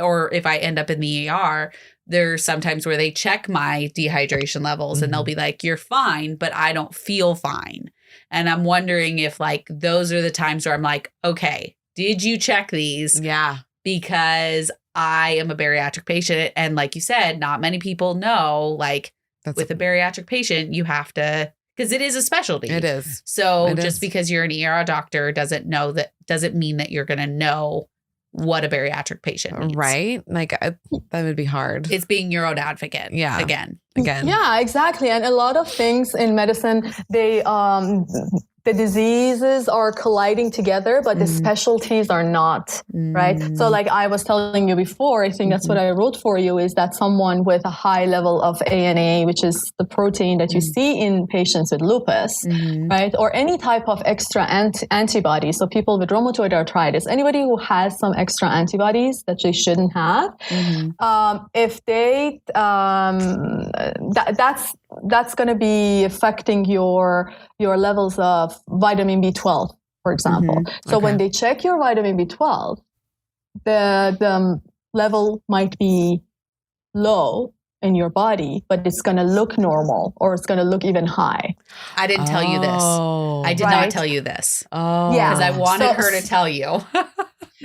or if I end up in the ER, there's sometimes where they check my dehydration levels and they'll be like, you're fine, but I don't feel fine. And I'm wondering if like those are the times where I'm like, okay, did you check these? Yeah. Because I am a bariatric patient. And like you said, not many people know, like with a bariatric patient, you have to, because it is a specialty. It is. So just because you're an ER doctor doesn't mean that you're going to know what a bariatric patient needs. Right? Like that would be hard. It's being your own advocate. Yeah. Again. Yeah, exactly. And a lot of things in medicine, the diseases are colliding together, but the specialties are not, right? So like I was telling you before, I think that's what I wrote for you, is that someone with a high level of ANA, which is the protein that you see in patients with lupus, right? Or any type of extra antibodies. So people with rheumatoid arthritis, anybody who has some extra antibodies that they shouldn't have, if they, that's going to be affecting your levels of vitamin B12, for example. So when they check your vitamin B12, the level might be low in your body, but it's going to look normal or it's going to look even high. I didn't tell you this. I did not tell you this. Oh, yeah, because I wanted her to tell you.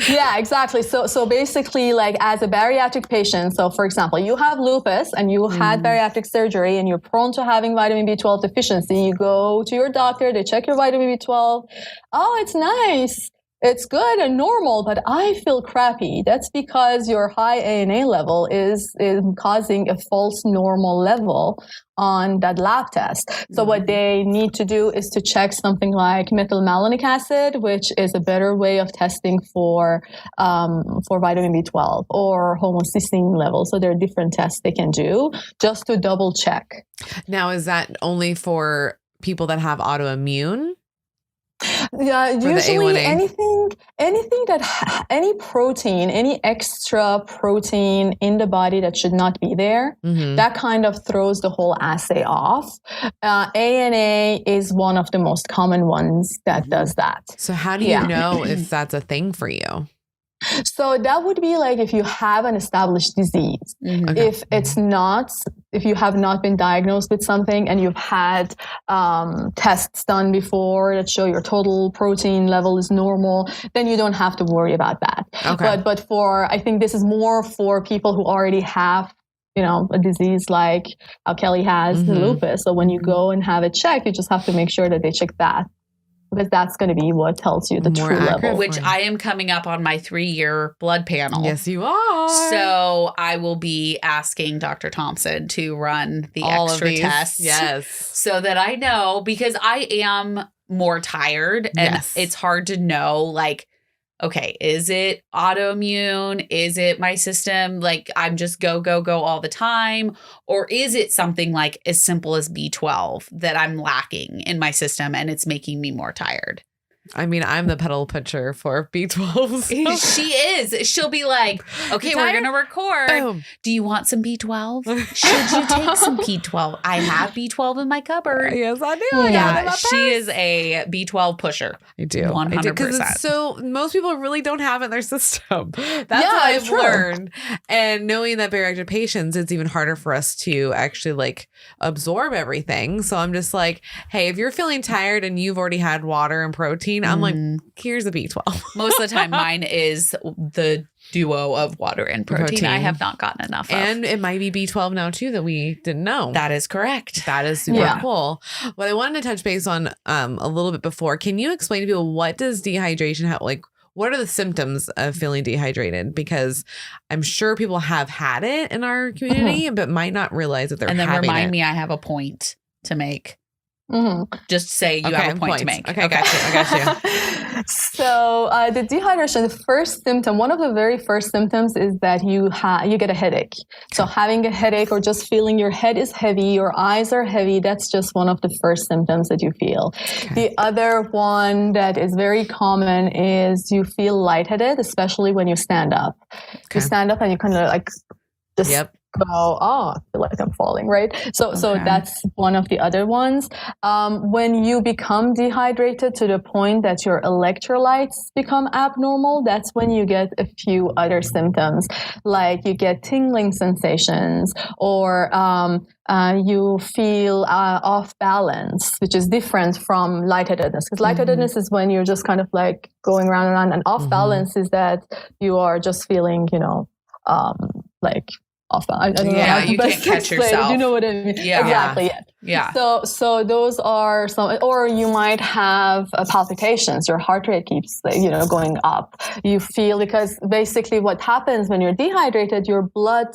Yeah, exactly. So basically, like as a bariatric patient, so for example, you have lupus and you had bariatric surgery and you're prone to having vitamin B12 deficiency. You go to your doctor, they check your vitamin B12. Oh, it's nice. It's good and normal, but I feel crappy. That's because your high ANA level is causing a false normal level on that lab test. So what they need to do is to check something like methylmalonic acid, which is a better way of testing for vitamin B12 or homocysteine level. So there are different tests they can do just to double check. Now, is that only for people that have autoimmune? Yeah, usually anything that any protein, any extra protein in the body that should not be there, that kind of throws the whole assay off. ANA is one of the most common ones that does that. So how do you know if that's a thing for you? So that would be like if you have an established disease. Okay. If you have not been diagnosed with something and you've had tests done before that show your total protein level is normal, then you don't have to worry about that. Okay. But I think this is more for people who already have, a disease like Kellie has, the lupus. So when you go and have it checked, you just have to make sure that they check that. Because that's going to be what tells you the true level. Which I am coming up on my 3-year blood panel. Yes, you are. So I will be asking Dr. Thompson to run the extra tests. Yes. So that I know, because I am more tired and it's hard to know, like, okay, is it autoimmune? Is it my system? Like I'm just go all the time? Or is it something like as simple as B12 that I'm lacking in my system and it's making me more tired? I mean, I'm the pedal pusher for B12. So. She is. She'll be like, okay, we're going to record. Boom. Do you want some B12? Should you take some B12? I have B12 in my cupboard. Yes, I do. Yeah, she is a B12 pusher. I do. 100%. Because so most people really don't have it in their system. That's what I've learned. And knowing that bariatric patients, it's even harder for us to actually like absorb everything. So I'm just like, hey, if you're feeling tired and you've already had water and protein, I'm like, here's a B12. Most of the time, mine is the duo of water and protein. I have not gotten enough of. And it might be B12 now, too, that we didn't know. That is correct. That is super cool. What I wanted to touch base on a little bit before, can you explain to people what does dehydration have, like, what are the symptoms of feeling dehydrated? Because I'm sure people have had it in our community, but might not realize that they're having it. And then remind me I have a point to make. Just say you have a point to make. Okay, I got you. So the dehydration, the first symptom, one of the very first symptoms is that you get a headache. So having a headache or just feeling your head is heavy, your eyes are heavy, that's just one of the first symptoms that you feel. Okay. The other one that is very common is you feel lightheaded, especially when you stand up. Okay. You stand up and you kind of like just go, I feel like I'm falling, right? So that's one of the other ones. When you become dehydrated to the point that your electrolytes become abnormal, that's when you get a few other symptoms, like you get tingling sensations or you feel off balance, which is different from lightheadedness. Because lightheadedness is when you're just kind of like going round and round, and off balance is that you are just feeling, like off. I don't know how you can't catch yourself. You know what I mean? Yeah. Exactly. Yeah. So those are some, or you might have palpitations. Your heart rate keeps, going up. You feel, because basically what happens when you're dehydrated, your blood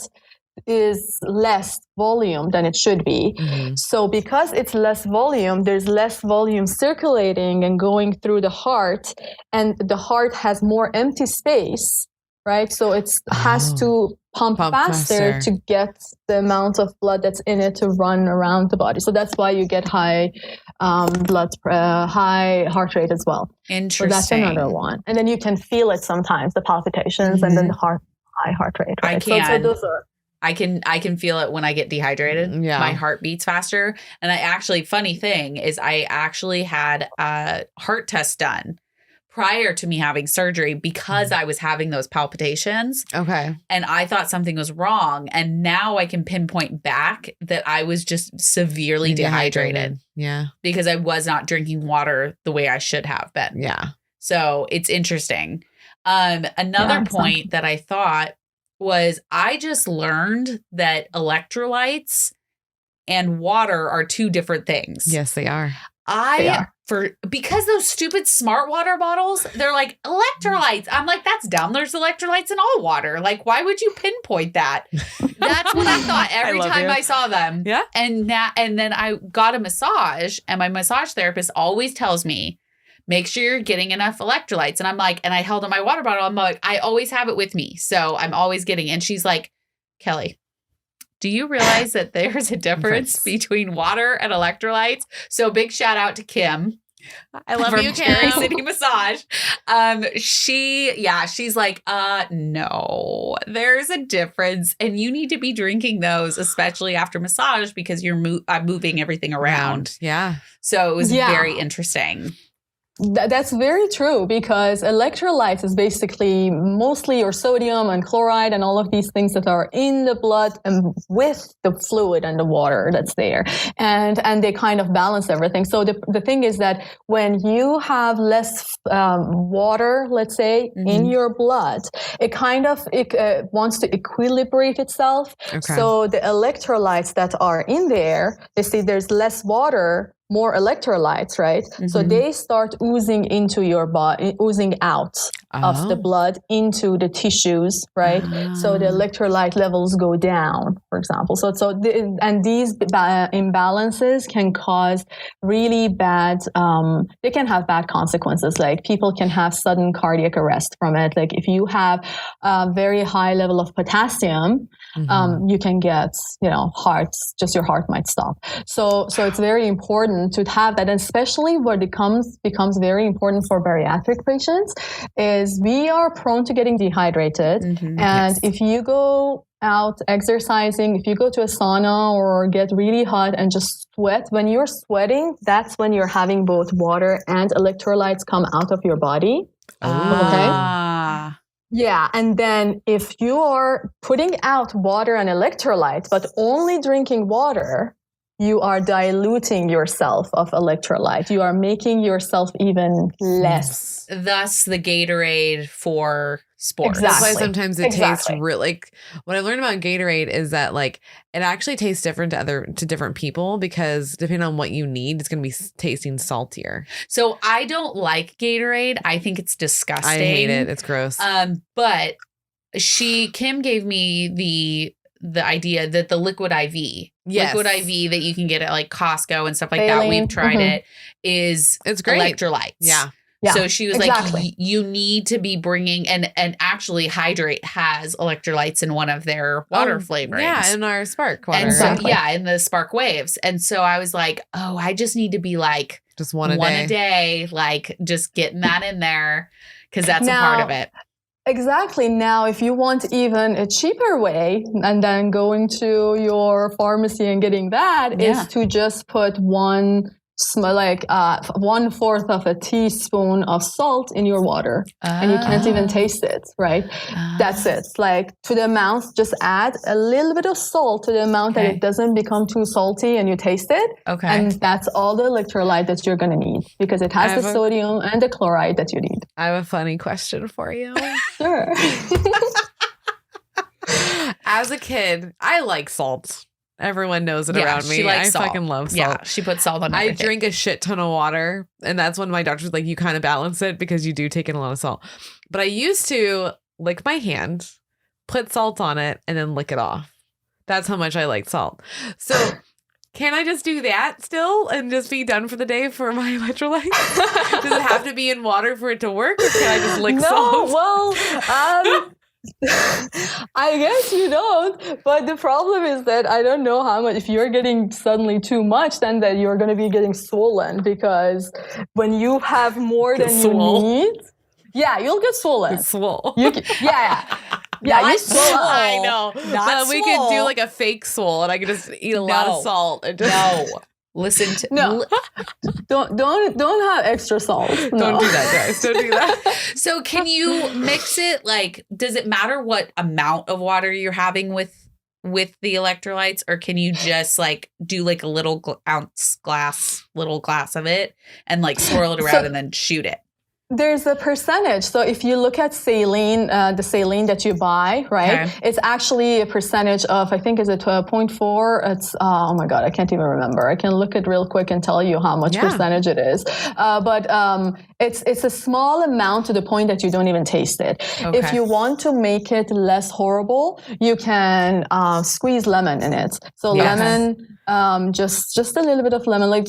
is less volume than it should be. So because it's less volume, there's less volume circulating and going through the heart, and the heart has more empty space. Right, so it has to pump faster to get the amount of blood that's in it to run around the body. So that's why you get high high heart rate as well. Interesting. So that's another one, and then you can feel it sometimes, the palpitations, and then the high heart rate. Right? I can. So those are. I can feel it when I get dehydrated. Yeah. My heart beats faster, and funny thing is, I actually had a heart test done prior to me having surgery because I was having those palpitations. Okay. And I thought something was wrong. And now I can pinpoint back that I was just severely dehydrated. Yeah. Because I was not drinking water the way I should have been. Yeah. So it's interesting. Another point that I thought was I just learned that electrolytes and water are two different things. Yes, they are. Because those stupid smart water bottles, they're like electrolytes. I'm like, that's dumb. There's electrolytes in all water. Like, why would you pinpoint that? That's what I thought every time I saw them. Yeah. And then I got a massage, and my massage therapist always tells me, make sure you're getting enough electrolytes. And I'm like, and I held up my water bottle. I'm like, I always have it with me. So I'm always getting, and she's like, Kelly, do you realize that there's a difference between water and electrolytes? So big shout out to Kim. I love you, Cherry Kim. City Massage. She's like, no, there's a difference. And you need to be drinking those, especially after massage, because you're moving everything around. Yeah. So it was very interesting. That's very true, because electrolytes is basically mostly your sodium and chloride and all of these things that are in the blood and with the fluid and the water that's there. And they kind of balance everything. So the thing is that when you have less water, let's say, in your blood, it kind of wants to equilibrate itself. Okay. So the electrolytes that are in there, they say there's less water, more electrolytes, right? So they start oozing into your body, oozing out of the blood into the tissues, right? So the electrolyte levels go down, for example. And these imbalances can cause really bad, they can have bad consequences. Like people can have sudden cardiac arrest from it. Like if you have a very high level of potassium, you can get, your heart might stop. So it's very important to have that, and especially what becomes very important for bariatric patients is we are prone to getting dehydrated. And if you go out exercising, if you go to a sauna or get really hot and just sweat, when you're sweating, that's when you're having both water and electrolytes come out of your body. Okay. Yeah, and then if you are putting out water and electrolytes, but only drinking water, you are diluting yourself of electrolyte. You are making yourself even less. Thus the Gatorade for sports. Exactly. That's why sometimes it tastes like what I learned about Gatorade is that like it actually tastes different to different people, because depending on what you need, it's going to be tasting saltier. So I don't like Gatorade. I think it's disgusting. I hate it. It's gross. But Kim gave me the idea that the liquid IV, liquid IV that you can get at like Costco and stuff like that, we've tried it, it's great. Electrolytes. Yeah. So she was like, you need to be bringing, and actually Hydrate has electrolytes in one of their water flavorings. Yeah, in our Spark water. And so, in the Spark Waves. And so I was like, I just need to be like, just one a day, like just getting that in there, because that's a part of it. Exactly. Now, if you want even a cheaper way, and then going to your pharmacy and getting that, is to just put 1/4 of a teaspoon of salt in your water, and you can't even taste it, right? That's it. Like to the amount, just add a little bit of salt to the amount that it doesn't become too salty and you taste it. Okay. And that's all the electrolyte that you're going to need, because it has the sodium and the chloride that you need. I have a funny question for you. Sure. As a kid, I like salt. Everyone knows it around me. I fucking love salt. Yeah, she puts salt on everything. I drink a shit ton of water, and that's when my doctor's like, you kind of balance it because you do take in a lot of salt. But I used to lick my hand, put salt on it, and then lick it off. That's how much I like salt. So can I just do that still and just be done for the day for my electrolytes? Does it have to be in water for it to work, or can I just lick salt? Well, I guess you don't, but the problem is that I don't know how much. If you're getting suddenly too much, then that you're going to be getting swollen, because when you have more than you need, you'll get swollen. It's swole. You swole. I know. But we could do like a fake swole, and I could just eat a lot of salt. And just... No. Listen to No. Don't have extra salt. No. Don't do that, guys. Don't do that. So can you mix it? Like, does it matter what amount of water you're having with the electrolytes, or can you just like do like a little glass of it and like swirl it around and then shoot it? There's a percentage. So if you look at saline, the saline that you buy, right, Okay. it's actually a percentage of, I think, is it 0.4? It's, oh my God, I can't even remember. I can look it real quick and tell you how much percentage it is. But it's a small amount to the point that you don't even taste it. Okay. If you want to make it less horrible, you can squeeze lemon in it. So lemon, just a little bit of lemon, like,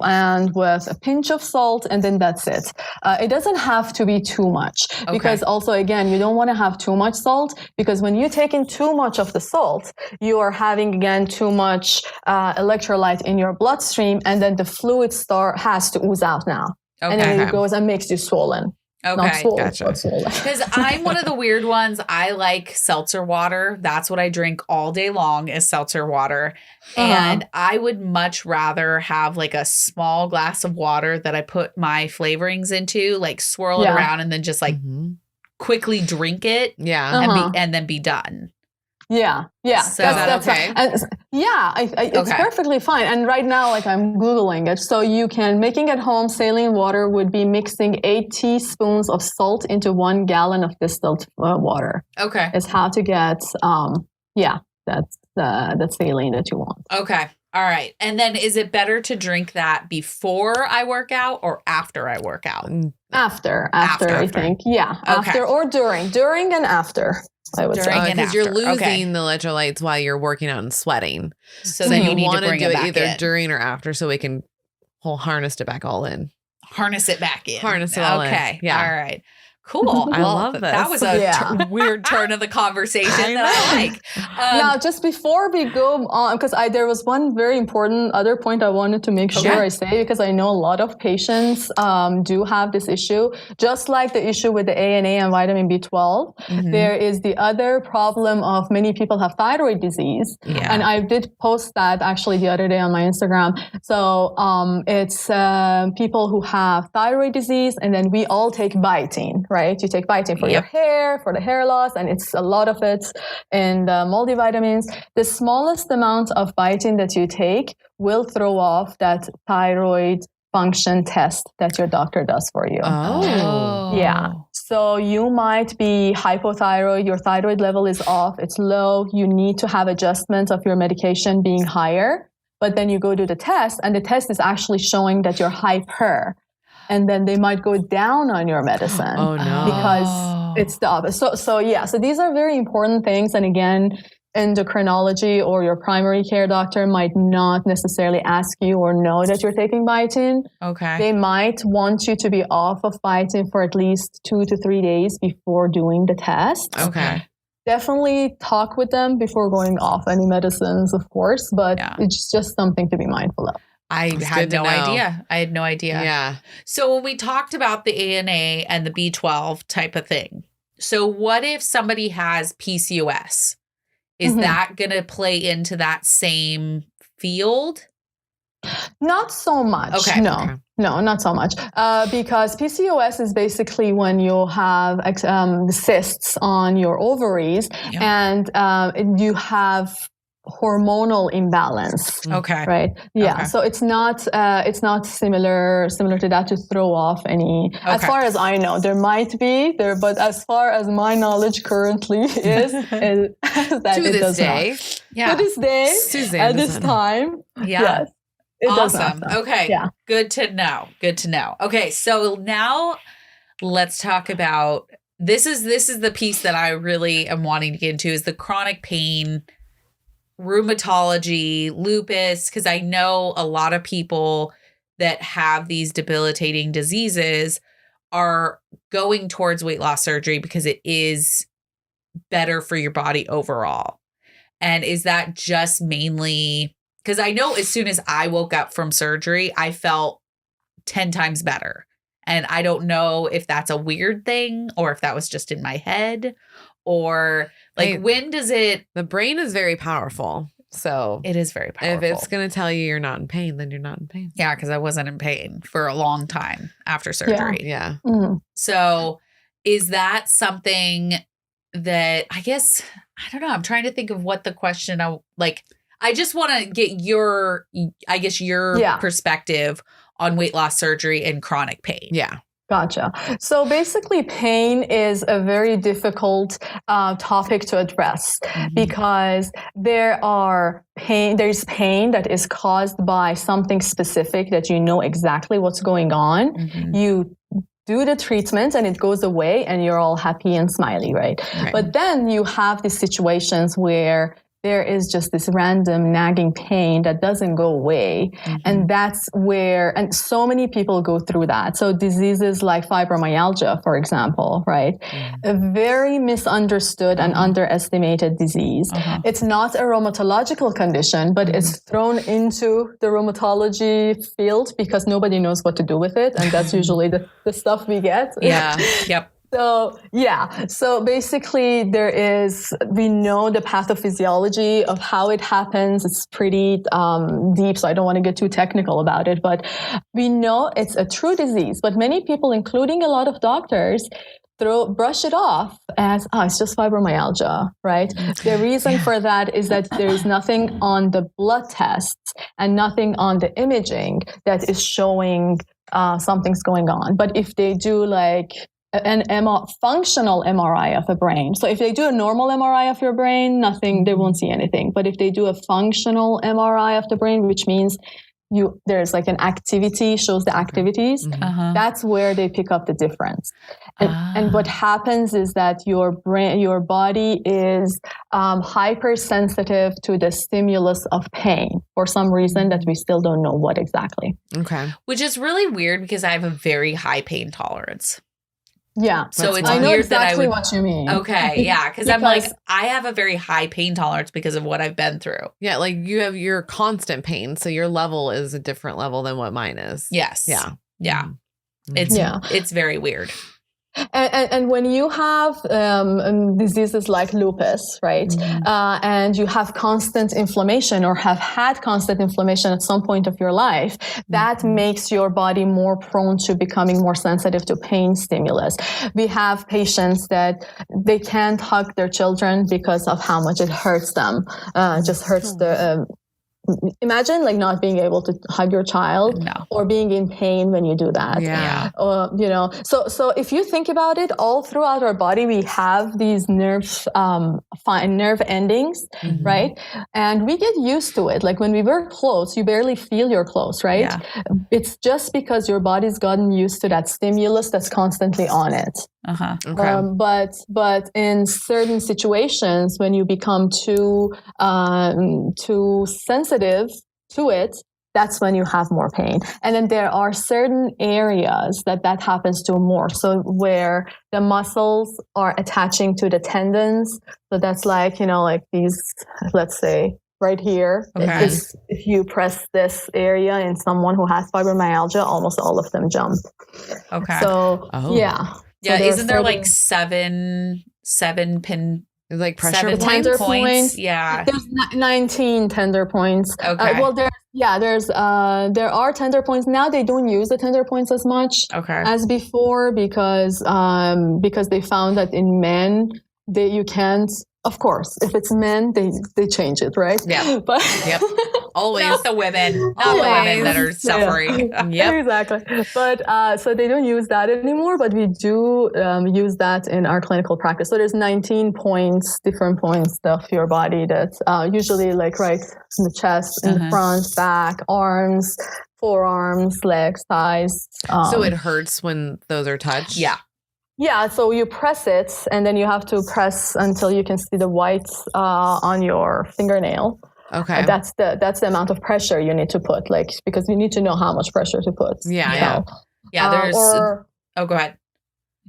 and with a pinch of salt, and then that's it. It doesn't have to be too much because also, again, you don't want to have too much salt, because when you take in too much of the salt, you are having, again, too much electrolyte in your bloodstream, and then the fluid has to ooze out now. Okay. And then it goes and makes you swollen. Okay, not swollen, gotcha. Because I'm one of the weird ones. I like seltzer water. That's what I drink all day long is seltzer water. And I would much rather have like a small glass of water that I put my flavorings into, like swirl it around and then just like quickly drink it. Yeah. And then be done. Yeah. So that's okay? It's perfectly fine. And right now, like, I'm Googling it. So you can, making at home saline water would be mixing 8 teaspoons of salt into 1 gallon of distilled water. Okay. Is how to get, that's the saline that you want. Okay. All right. And then is it better to drink that before I work out or after I work out? After. I think. Yeah. Okay. After or during. During and after, I would say. Because you're losing the electrolytes while you're working out and sweating. So then you need to bring do it it back either during or after so we can harness it back all in. Harness it back in. Harness it all in. Okay. Yeah. All right. Cool. I love this. That was a weird turn of the conversation that I like. Now, just before we go on, because there was one very important other point I wanted to make sure I say, because I know a lot of patients do have this issue. Just like the issue with the ANA and vitamin B12, there is the other problem of many people have thyroid disease. Yeah. And I did post that actually the other day on my Instagram. So it's people who have thyroid disease, and then we all take biotin, right? You take biotin for your hair, for the hair loss, and it's a lot of it in the multivitamins. The smallest amount of biotin that you take will throw off that thyroid function test that your doctor does for you. Oh. Yeah. So you might be hypothyroid, your thyroid level is off, it's low, you need to have adjustment of your medication being higher, but then you go do the test, and the test is actually showing that you're hyper. And then they might go down on your medicine. Oh, no. Because it's the opposite. So these are very important things. And again, endocrinology or your primary care doctor might not necessarily ask you or know that you're taking biotin. Okay. They might want you to be off of biotin for at least 2 to 3 days before doing the test. Okay. Definitely talk with them before going off any medicines, of course, but it's just something to be mindful of. I had no idea. Yeah. So when we talked about the ANA and the B12 type of thing, so what if somebody has PCOS? Is that going to play into that same field? Not so much. Okay. No, not so much. Because PCOS is basically when you have cysts on your ovaries and you have hormonal imbalance. Okay. Right. Yeah. Okay. So it's not similar to that to throw off any. Okay. As far as I know, there might be there, but as far as my knowledge currently is that to this day. To this day, Suzanne at this time. Yeah. Yes, it awesome. Okay. Yeah. Good to know. Okay. So now let's talk about this is the piece that I really am wanting to get into is the chronic pain, rheumatology, lupus, because I know a lot of people that have these debilitating diseases are going towards weight loss surgery because it is better for your body overall. And is that just mainly because I know as soon as I woke up from surgery, I felt 10 times better. And I don't know if that's a weird thing or if that was just in my head or like when does it? The brain is very powerful. So it is very powerful. If it's going to tell you you're not in pain, then you're not in pain. Yeah, because I wasn't in pain for a long time after surgery. Yeah. Mm-hmm. So is that something that I guess, I don't know. I'm trying to think of what the question I just want to get your perspective on weight loss surgery and chronic pain. Yeah. Gotcha. So basically, pain is a very difficult topic to address because there's pain that is caused by something specific that you know exactly what's going on. You do the treatment and it goes away and you're all happy and smiley, right? But then you have these situations where there is just this random nagging pain that doesn't go away. And that's where, and so many people go through that. So diseases like fibromyalgia, for example, right? A very misunderstood and underestimated disease. It's not a rheumatological condition, but it's thrown into the rheumatology field because nobody knows what to do with it. And that's usually the stuff we get. Yeah. Yep. So basically we know the pathophysiology of how it happens. It's pretty deep, so I don't want to get too technical about it, but we know it's a true disease. But many people, including a lot of doctors, brush it off as, it's just fibromyalgia, right? The reason for that is that there is nothing on the blood tests and nothing on the imaging that is showing something's going on. But if they do an functional MRI of a brain. So if they do a normal MRI of your brain, they won't see anything. But if they do a functional MRI of the brain, which means there's an activity, shows the activities, that's where they pick up the difference. And what happens is that your body is hypersensitive to the stimulus of pain for some reason that we still don't know what exactly. Okay. Which is really weird because I have a very high pain tolerance. Yeah. So it's I know weird exactly that what you mean. Okay. Yeah. Because I'm I have a very high pain tolerance because of what I've been through. Yeah. You have your constant pain. So your level is a different level than what mine is. Yes. Yeah. Yeah. It's very weird. And when you have diseases like lupus, right, and you have constant inflammation or have had constant inflammation at some point of your life, that makes your body more prone to becoming more sensitive to pain stimulus. We have patients that they can't hug their children because of how much it hurts them. Just hurts the... Imagine not being able to hug your child or being in pain when you do that. Yeah. So if you think about it, all throughout our body, we have these nerve endings, right? And we get used to it. When we wear clothes, you barely feel your clothes, right? Yeah. It's just because your body's gotten used to that stimulus that's constantly on it. Okay. But in certain situations, when you become too sensitive to it, that's when you have more pain. And then there are certain areas that happens to more. So where the muscles are attaching to the tendons. So that's these, let's say, right here. Okay. If you press this area in someone who has fibromyalgia, almost all of them jump. Okay. So, yeah. Yeah, so isn't there seven pin... pressure seven tender points? Yeah. There's 19 tender points. Okay. There are tender points. Now they don't use the tender points as much as before because they found that in men, you can't... Of course, if it's men, they change it, right? Yeah. But always the women, not the women that are suffering. Yeah. Exactly. But so they don't use that anymore, but we do use that in our clinical practice. So there's 19 points, different points of your body that usually right in the chest, in the front, back, arms, forearms, legs, thighs. So it hurts when those are touched? Yeah. Yeah, so you press it, and then you have to press until you can see the whites on your fingernail. Okay, that's the amount of pressure you need to put, because you need to know how much pressure to put. Yeah. There's. Go ahead.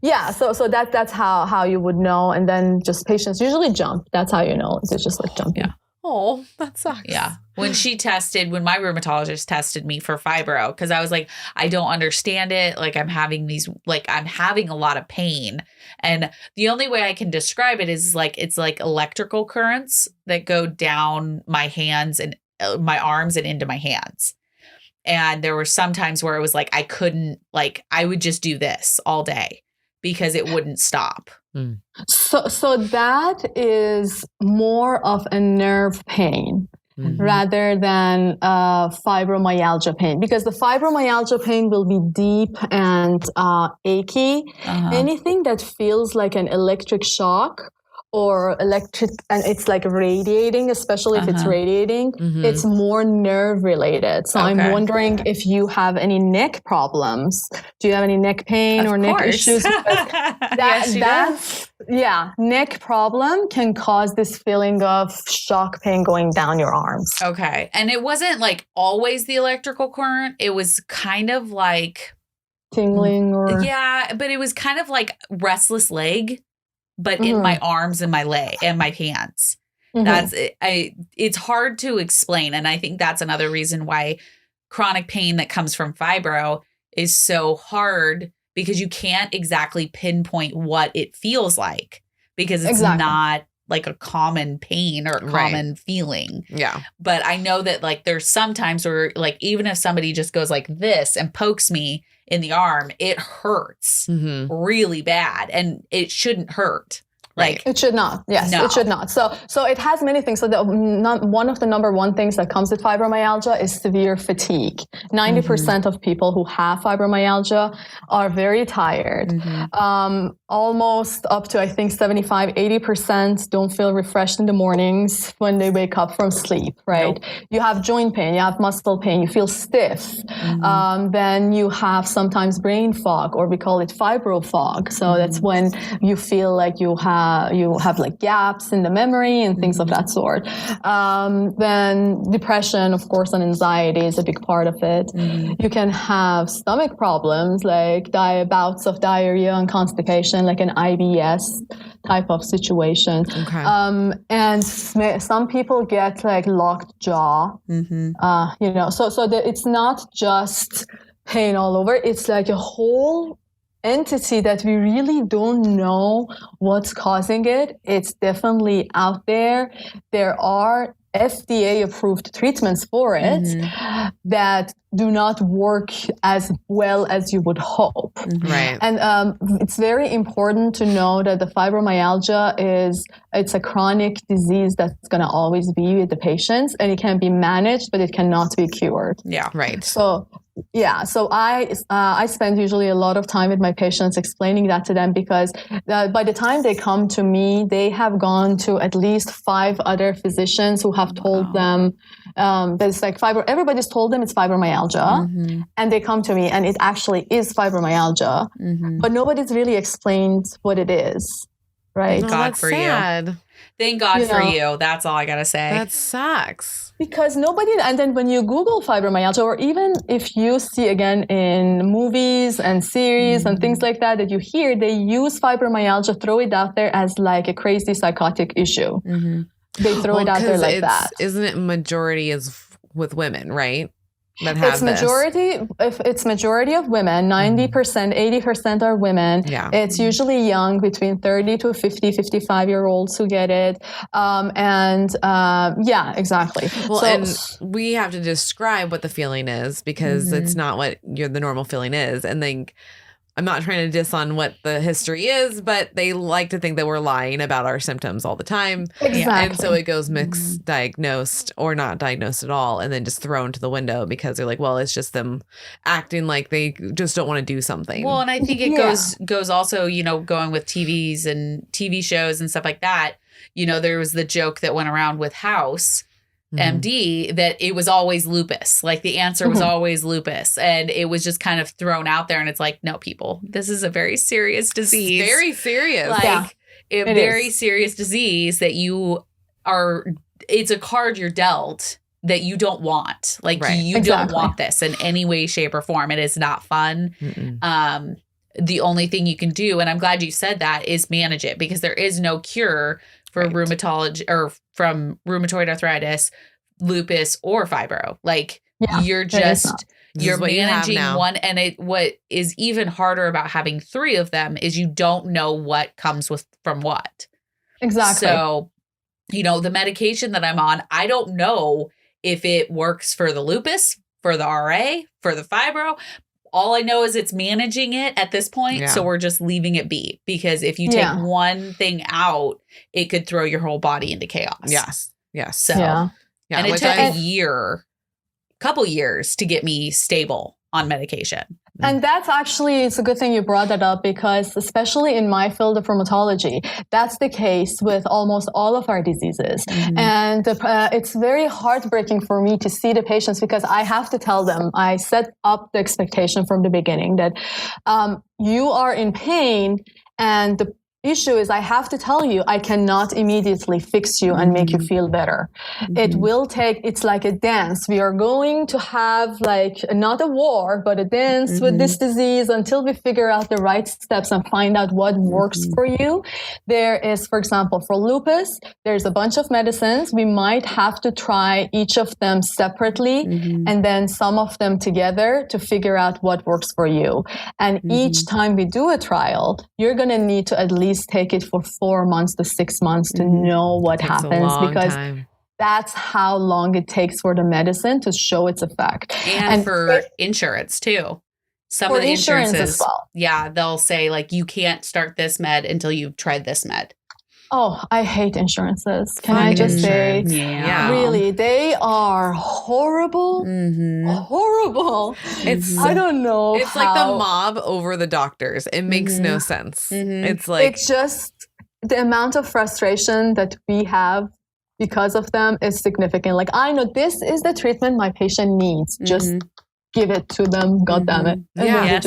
Yeah, so that's how you would know, and then just patients usually jump. That's how you know. It's just jumping. Yeah. Oh, that sucks. Yeah. When my rheumatologist tested me for fibro, because I was like, I don't understand it. Like I'm having a lot of pain. And the only way I can describe it is like, it's like electrical currents that go down my hands and my arms and into my hands. And there were some times where it was like, I would just do this all day because it wouldn't stop. So that is more of a nerve pain rather than fibromyalgia pain, because the fibromyalgia pain will be deep and achy. Anything that feels like an electric shock or electric, and it's like radiating, especially if it's radiating, it's more nerve related. So I'm wondering if you have any neck problems. Do you have any neck pain or neck issues? Neck problem can cause this feeling of shock pain going down your arms. Okay. And it wasn't like always the electrical current. It was kind of like tingling or but it was kind of like restless leg, but in my arms and my leg and my hands. That's it. It's hard to explain. And I think that's another reason why chronic pain that comes from fibro is so hard, because you can't exactly pinpoint what it feels like, because it's not like a common pain or a common feeling. Yeah. But I know that like there's sometimes where like even if somebody just goes like this and pokes me in the arm, it hurts really bad, and it shouldn't hurt. Like it should not. Yes, it should not. So it has many things. So one of the number one things that comes with fibromyalgia is severe fatigue. 90% of people who have fibromyalgia are very tired. Almost up to, I think, 75-80% don't feel refreshed in the mornings when they wake up from sleep, right? You have joint pain, you have muscle pain, you feel stiff. Then you have sometimes brain fog, or we call it fibro fog. So that's when you feel like you have like gaps in the memory and things of that sort. Then depression, of course, and anxiety is a big part of it. You can have stomach problems like bouts of diarrhea and constipation, like an IBS type of situation. And some people get like locked jaw, so it's not just pain all over. It's like a whole entity that we really don't know what's causing it. It's definitely out there. There are FDA approved treatments for it that do not work as well as you would hope. And it's very important to know that the fibromyalgia it's a chronic disease that's going to always be with the patients, and it can be managed, but it cannot be cured. So I spend usually a lot of time with my patients explaining that to them, because by the time they come to me, they have gone to at least 5 other physicians who have told them that it's like everybody's told them it's fibromyalgia, and they come to me and it actually is fibromyalgia, but nobody's really explained what it is. Right. Thank God for you. Thank God for you. That's all I got to say. That sucks. Because and then when you Google fibromyalgia, or even if you see again in movies and series and things like that you hear, they use fibromyalgia, throw it out there as like a crazy psychotic issue. They throw it out there like that. Isn't it majority is with women, right? That have it's majority of women, 90%, 80% are women. It's usually young, between 30 to 50, 55-year-olds who get it. Exactly. Well, and we have to describe what the feeling is, because it's not what the normal feeling is. And then I'm not trying to diss on what the history is, but they like to think that we're lying about our symptoms all the time. And so it goes misdiagnosed or not diagnosed at all, and then just thrown to the window because they're like, well, it's just them acting like they just don't want to do something. Well, and I think it goes also, going with TVs and TV shows and stuff like that. There was the joke that went around with House MD that it was always lupus. Like the answer was always lupus, and it was just kind of thrown out there. And it's like, no, people, this is a very serious disease. It's very serious. Like a very serious disease that it's a card you're dealt that you don't want. Like you don't want this in any way, shape, or form. It is not fun. The only thing you can do, and I'm glad you said that, is manage it, because there is no cure for rheumatology or from rheumatoid arthritis, lupus, or fibro. Like you're managing one. And what is even harder about having 3 of them is you don't know what comes from what. Exactly. So, the medication that I'm on, I don't know if it works for the lupus, for the RA, for the fibro. All I know is it's managing it at this point. Yeah. So we're just leaving it be, because if you take one thing out, it could throw your whole body into chaos. Yes. So, and it took a couple years to get me stable on medication. And that's actually, it's a good thing you brought that up, because especially in my field of rheumatology, that's the case with almost all of our diseases. Mm-hmm. And it's very heartbreaking for me to see the patients, because I have to tell them, I set up the expectation from the beginning that you are in pain, and the issue is I have to tell you, I cannot immediately fix you and make you feel better. Mm-hmm. It will take, it's like a dance. We are going to have like not a war, but a dance with this disease until we figure out the right steps and find out what works for you. There is, for example, for lupus, there's a bunch of medicines. We might have to try each of them separately and then some of them together to figure out what works for you. And each time we do a trial, you're going to need to at least take it for 4 months to 6 months to know what happens, because that's how long it takes for the medicine to show its effect. And for insurance too. Some of the insurances as well. Yeah, they'll say like, you can't start this med until you've tried this med. Oh, I hate insurances. Can I just say, really, they are horrible, horrible. I don't know. It's like the mob over the doctors. It makes no sense. It's like, it's just the amount of frustration that we have because of them is significant. Like, I know this is the treatment my patient needs. Just give it to them. God damn it. And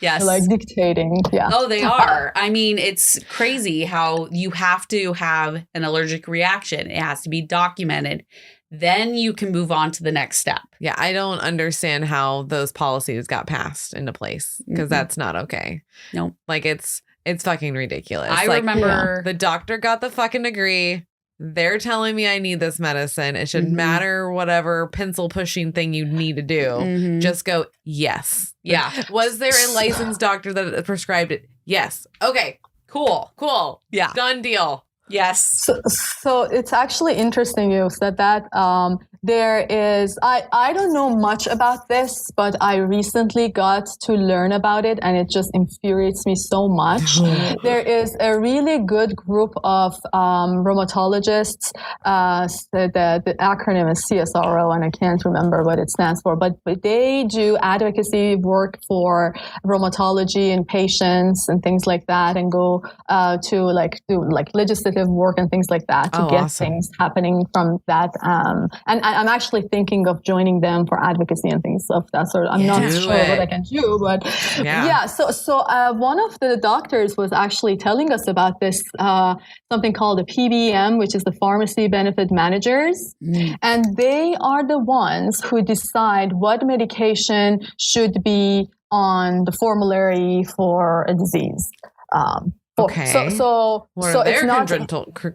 Yes. Like dictating. Yeah. Oh, they are. I mean, it's crazy how you have to have an allergic reaction. It has to be documented. Then you can move on to the next step. Yeah. I don't understand how those policies got passed into place, because that's not okay. Nope. Like it's fucking ridiculous. I remember the doctor got the fucking degree. They're telling me I need this medicine. It shouldn't matter whatever pencil pushing thing you need to do. Just go, yes. Yeah. Was there a licensed doctor that prescribed it? Yes. Okay. Cool. Yeah. Done deal. Yes. So it's actually interesting you said that. There is, I don't know much about this, but I recently got to learn about it, and it just infuriates me so much. There is a really good group of rheumatologists. The acronym is CSRO, and I can't remember what it stands for, but they do advocacy work for rheumatology and patients and things like that, and go to do legislative work and things like that to get things happening from that. And I'm actually thinking of joining them for advocacy and things of that sort. I'm not sure what I can do, but So one of the doctors was actually telling us about this, something called a PBM, which is the Pharmacy Benefit Managers. And they are the ones who decide what medication should be on the formulary for a disease. So what are it's not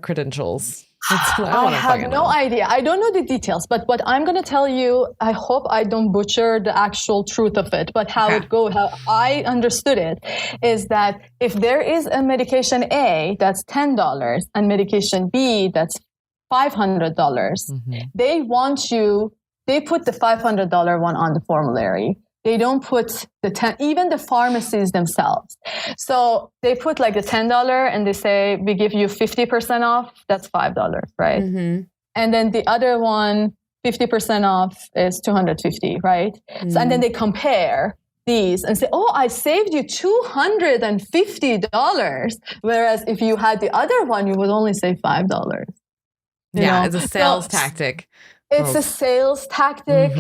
credentials. I have no idea. I don't know the details, but what I'm going to tell you, I hope I don't butcher the actual truth of it, but how I understood it is that if there is a medication A that's $10 and medication B that's $500, they put the $500 one on the formulary. They don't put even the pharmacies themselves. So they put like the $10 and they say, we give you 50% off. That's $5, right? And then the other one, 50% off is $250, right? So, and then they compare these and say, oh, I saved you $250. Whereas if you had the other one, you would only save $5. It's a sales tactic. It's a sales tactic,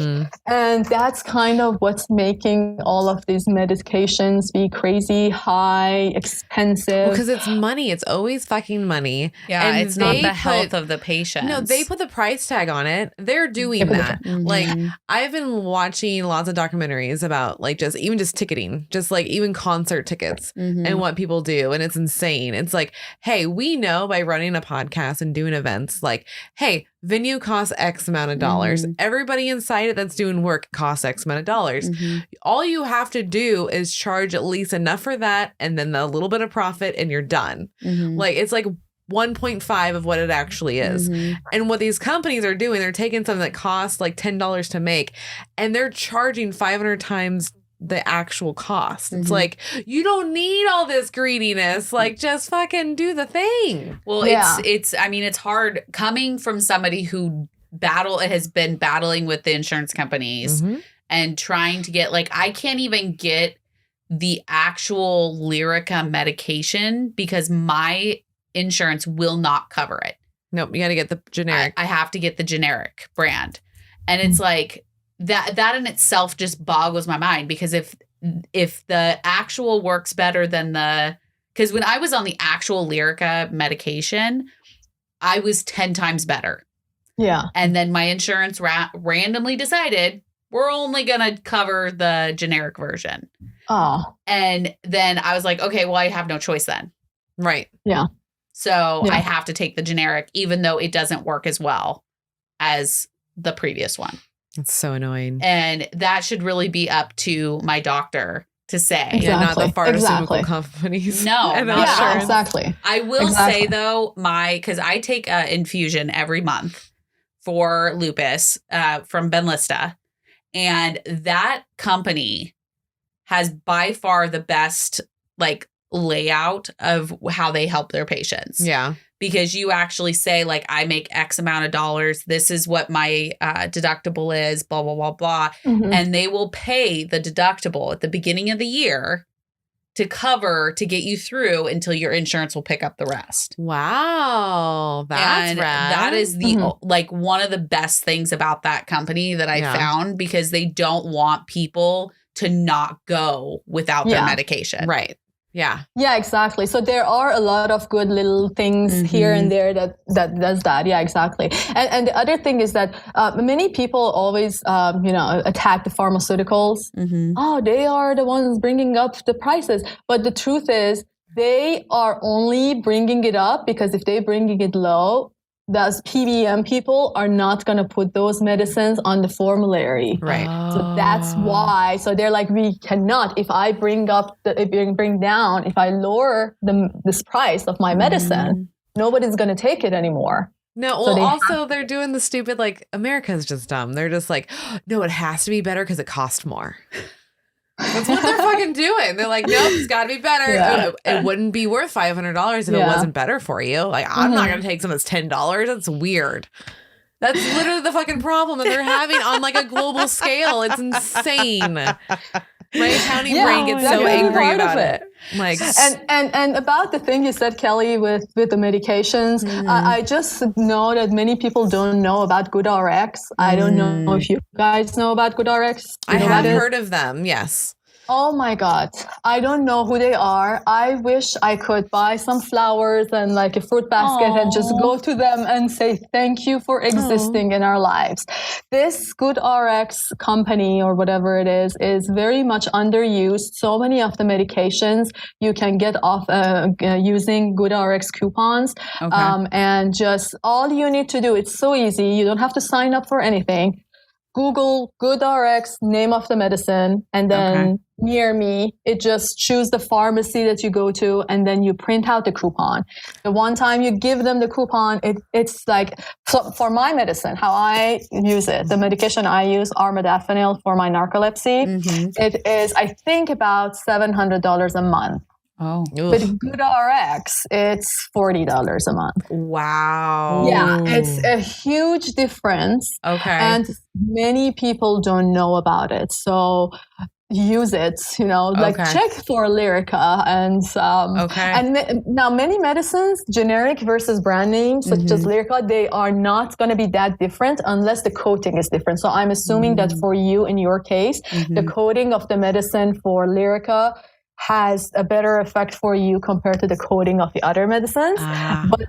and that's kind of what's making all of these medications be crazy, high, expensive. Because it's money. It's always fucking money. Yeah, and it's not the health of the patient. No, they put the price tag on it. They're doing that. Like, I've been watching lots of documentaries about like just ticketing, just like even concert tickets and what people do. And it's insane. It's like, hey, we know by running a podcast and doing events, like, hey, venue costs X amount of dollars. Everybody inside it that's doing work costs X amount of dollars. All you have to do is charge at least enough for that and then a little bit of profit and you're done. Like, it's like 1.5 of what it actually is. And what these companies are doing, they're taking something that costs like $10 to make and they're charging 500 times the actual cost. It's like, you don't need all this greediness. Like, just fucking do the thing. Well, it's I mean, it's hard coming from somebody who has been battling with the insurance companies and trying to get, like, I can't even get the actual Lyrica medication because my insurance will not cover it. Nope, you got to get the generic. I have to get the generic brand. And it's like, that in itself just boggles my mind because if the actual works better than because when I was on the actual Lyrica medication, I was 10 times better. Yeah. And then my insurance randomly decided we're only going to cover the generic version. Oh. And then I was like, okay, well, I have no choice then. Right. Yeah. So I have to take the generic, even though it doesn't work as well as the previous one. It's so annoying. And that should really be up to my doctor to say. Exactly. Yeah, not the pharmaceutical companies. No, yeah, exactly. I will say, though, because I take an infusion every month for lupus from Benlysta. And that company has by far the best, like, layout of how they help their patients. Yeah. Because you actually say, like, I make X amount of dollars. This is what my deductible is, blah, blah, blah, blah. And they will pay the deductible at the beginning of the year to get you through until your insurance will pick up the rest. Wow. That's rad. That is like one of the best things about that company that I found because they don't want people to not go without their medication. Right. Yeah. Yeah, exactly. So there are a lot of good little things here and there that does that. Yeah, exactly. And the other thing is that many people always, attack the pharmaceuticals. Oh, they are the ones bringing up the prices. But the truth is they are only bringing it up because if they're bringing it low, those PBM people are not going to put those medicines on the formulary. Right. So that's why. So they're like, we cannot. If I if I lower this price of my medicine, nobody's going to take it anymore. No, well, they're doing the stupid, like, America's just dumb. They're just like, no, it has to be better because it costs more. That's what they're fucking doing. They're like, nope, it's got to be better. Yeah. It wouldn't be worth $500 if it wasn't better for you. Like, I'm not going to take something that's $10. That's weird. That's literally the fucking problem that they're having on, like, a global scale. It's insane. My accounting brain gets so angry about it. Like, and about the thing you said, Kelly, with the medications, I just know that many people don't know about GoodRx. I don't know if you guys know about GoodRx. I have heard of them. Yes. Oh my God. I don't know who they are. I wish I could buy some flowers and like a fruit basket and just go to them and say, thank you for existing in our lives. This GoodRx company or whatever it is very much underused. So many of the medications you can get off using GoodRx coupons. And just all you need to do, it's so easy. You don't have to sign up for anything. Google GoodRx, name of the medicine, and then near me, it just choose the pharmacy that you go to, and then you print out the coupon. The one time you give them the coupon, it's like, so for my medicine, how I use it, the medication I use, armodafinil for my narcolepsy, it is, I think, about $700 a month. Oh, but GoodRx, it's $40 a month. Wow. Yeah, it's a huge difference. Okay. And many people don't know about it. So use it, like check for Lyrica and now many medicines, generic versus brand names such as Lyrica, they are not going to be that different unless the coating is different. So I'm assuming that for you, in your case, the coating of the medicine for Lyrica has a better effect for you compared to the coating of the other medicines. But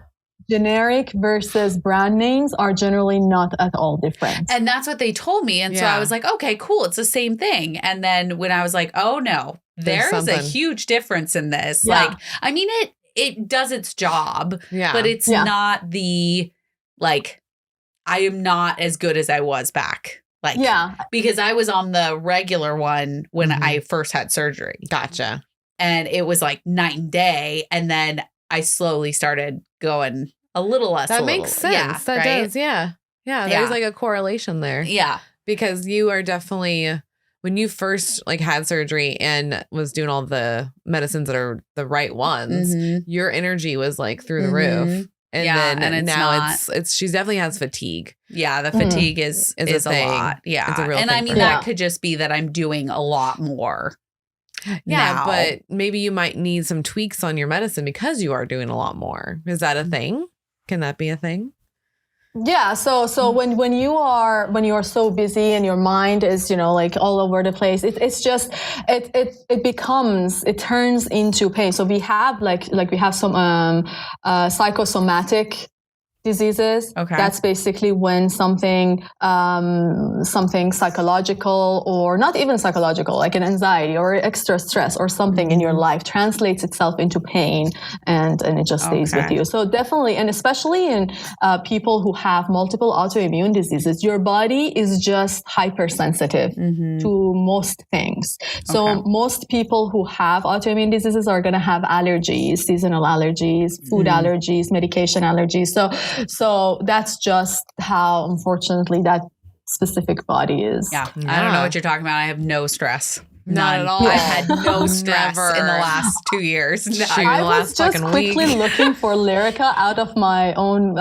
generic versus brand names are generally not at all different. And that's what they told me. And so I was like, okay, cool. It's the same thing. And then when I was like, oh no, there's a huge difference in this. Yeah. Like, I mean, it does its job, but it's not the, like, I am not as good as I was back. Like, because I was on the regular one when I first had surgery. Gotcha. And it was like night and day. And then I slowly started going a little less. That makes sense. Yeah, that does. Yeah. Yeah. There's like a correlation there. Yeah. Because you are definitely, when you first like had surgery and was doing all the medicines that are the right ones, your energy was like through the roof. And then and now it's she definitely has fatigue. Yeah, the fatigue is a lot. Yeah. It's a real thing. I mean, that could just be that I'm doing a lot more. Yeah, now. But maybe you might need some tweaks on your medicine because you are doing a lot more. Is that a thing? Can that be a thing? Yeah. So when you are so busy and your mind is, like all over the place, it turns into pain. So we have we have some psychosomatic diseases. That's basically when something psychological, or not even psychological, like an anxiety or extra stress or something in your life translates itself into pain, and it just stays with you. So definitely, and especially in people who have multiple autoimmune diseases, your body is just hypersensitive to most things. So most people who have autoimmune diseases are going to have allergies, seasonal allergies, food allergies, medication allergies. So that's just how, unfortunately, that specific body is. Yeah. I don't know what you're talking about. I have no stress. Not at all. I've had no stress in the last 2 years. No. I was just quickly looking for Lyrica out of my own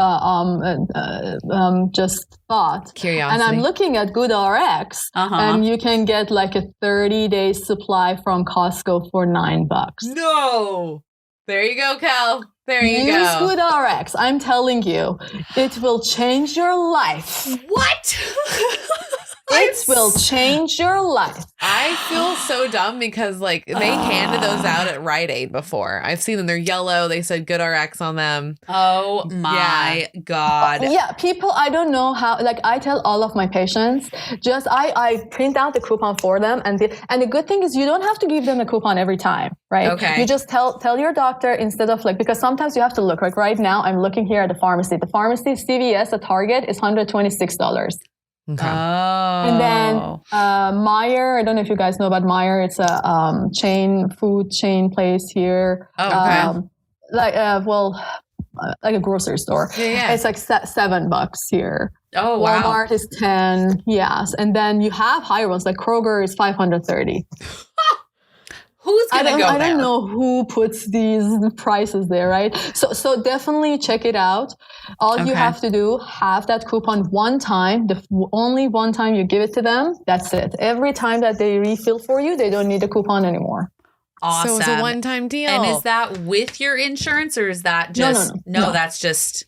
just thought. Curiosity. And I'm looking at GoodRx, and you can get like a 30-day supply from Costco for $9. No. There you go, Kel. There you go. Use GoodRx. I'm telling you, it will change your life. What? It will change your life. I feel so dumb because like they handed those out at Rite Aid before. I've seen them. They're yellow. They said GoodRx on them. Oh my God. Yeah, people, I don't know how, like I tell all of my patients, just I print out the coupon for them. And the good thing is you don't have to give them a coupon every time, right? Okay. You just tell your doctor instead of like, because sometimes you have to look, like right now I'm looking here at the pharmacy. The pharmacy CVS at Target is $126. Okay. Oh. And then Meijer, I don't know if you guys know about Meijer. It's a food chain place here. Oh, okay. Like a grocery store. Yeah. It's like $7 here. Oh, wow. Walmart is 10. Yes. And then you have higher ones, like Kroger is 530. Who's going to go there? I don't know who puts these prices there, right? So definitely check it out. All you have to do, have that coupon one time. The only one time you give it to them, that's it. Every time that they refill for you, they don't need a coupon anymore. Awesome. So it's a one-time deal. And is that with your insurance, or is that just... No, that's just...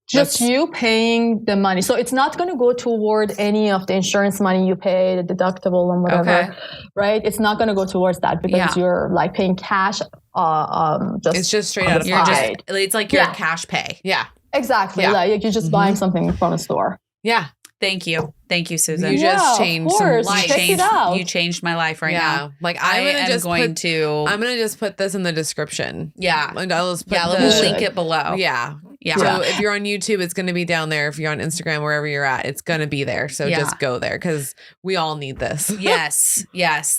Just you paying the money. So it's not going to go toward any of the insurance money you pay, the deductible and whatever, right? It's not going to go towards that because you're like paying cash. It's just straight out of pocket. It's like your cash pay. Yeah. Exactly. Yeah. Like you're just buying something from a store. Yeah. Thank you, Susan. You just changed some life. Check it out. You changed my life right now. Like I'm gonna just put this in the description. Yeah. And I'll just put we'll link it below. Yeah. Yeah. So if you're on YouTube, it's going to be down there. If you're on Instagram, wherever you're at, it's going to be there. So just go there because we all need this. Yes.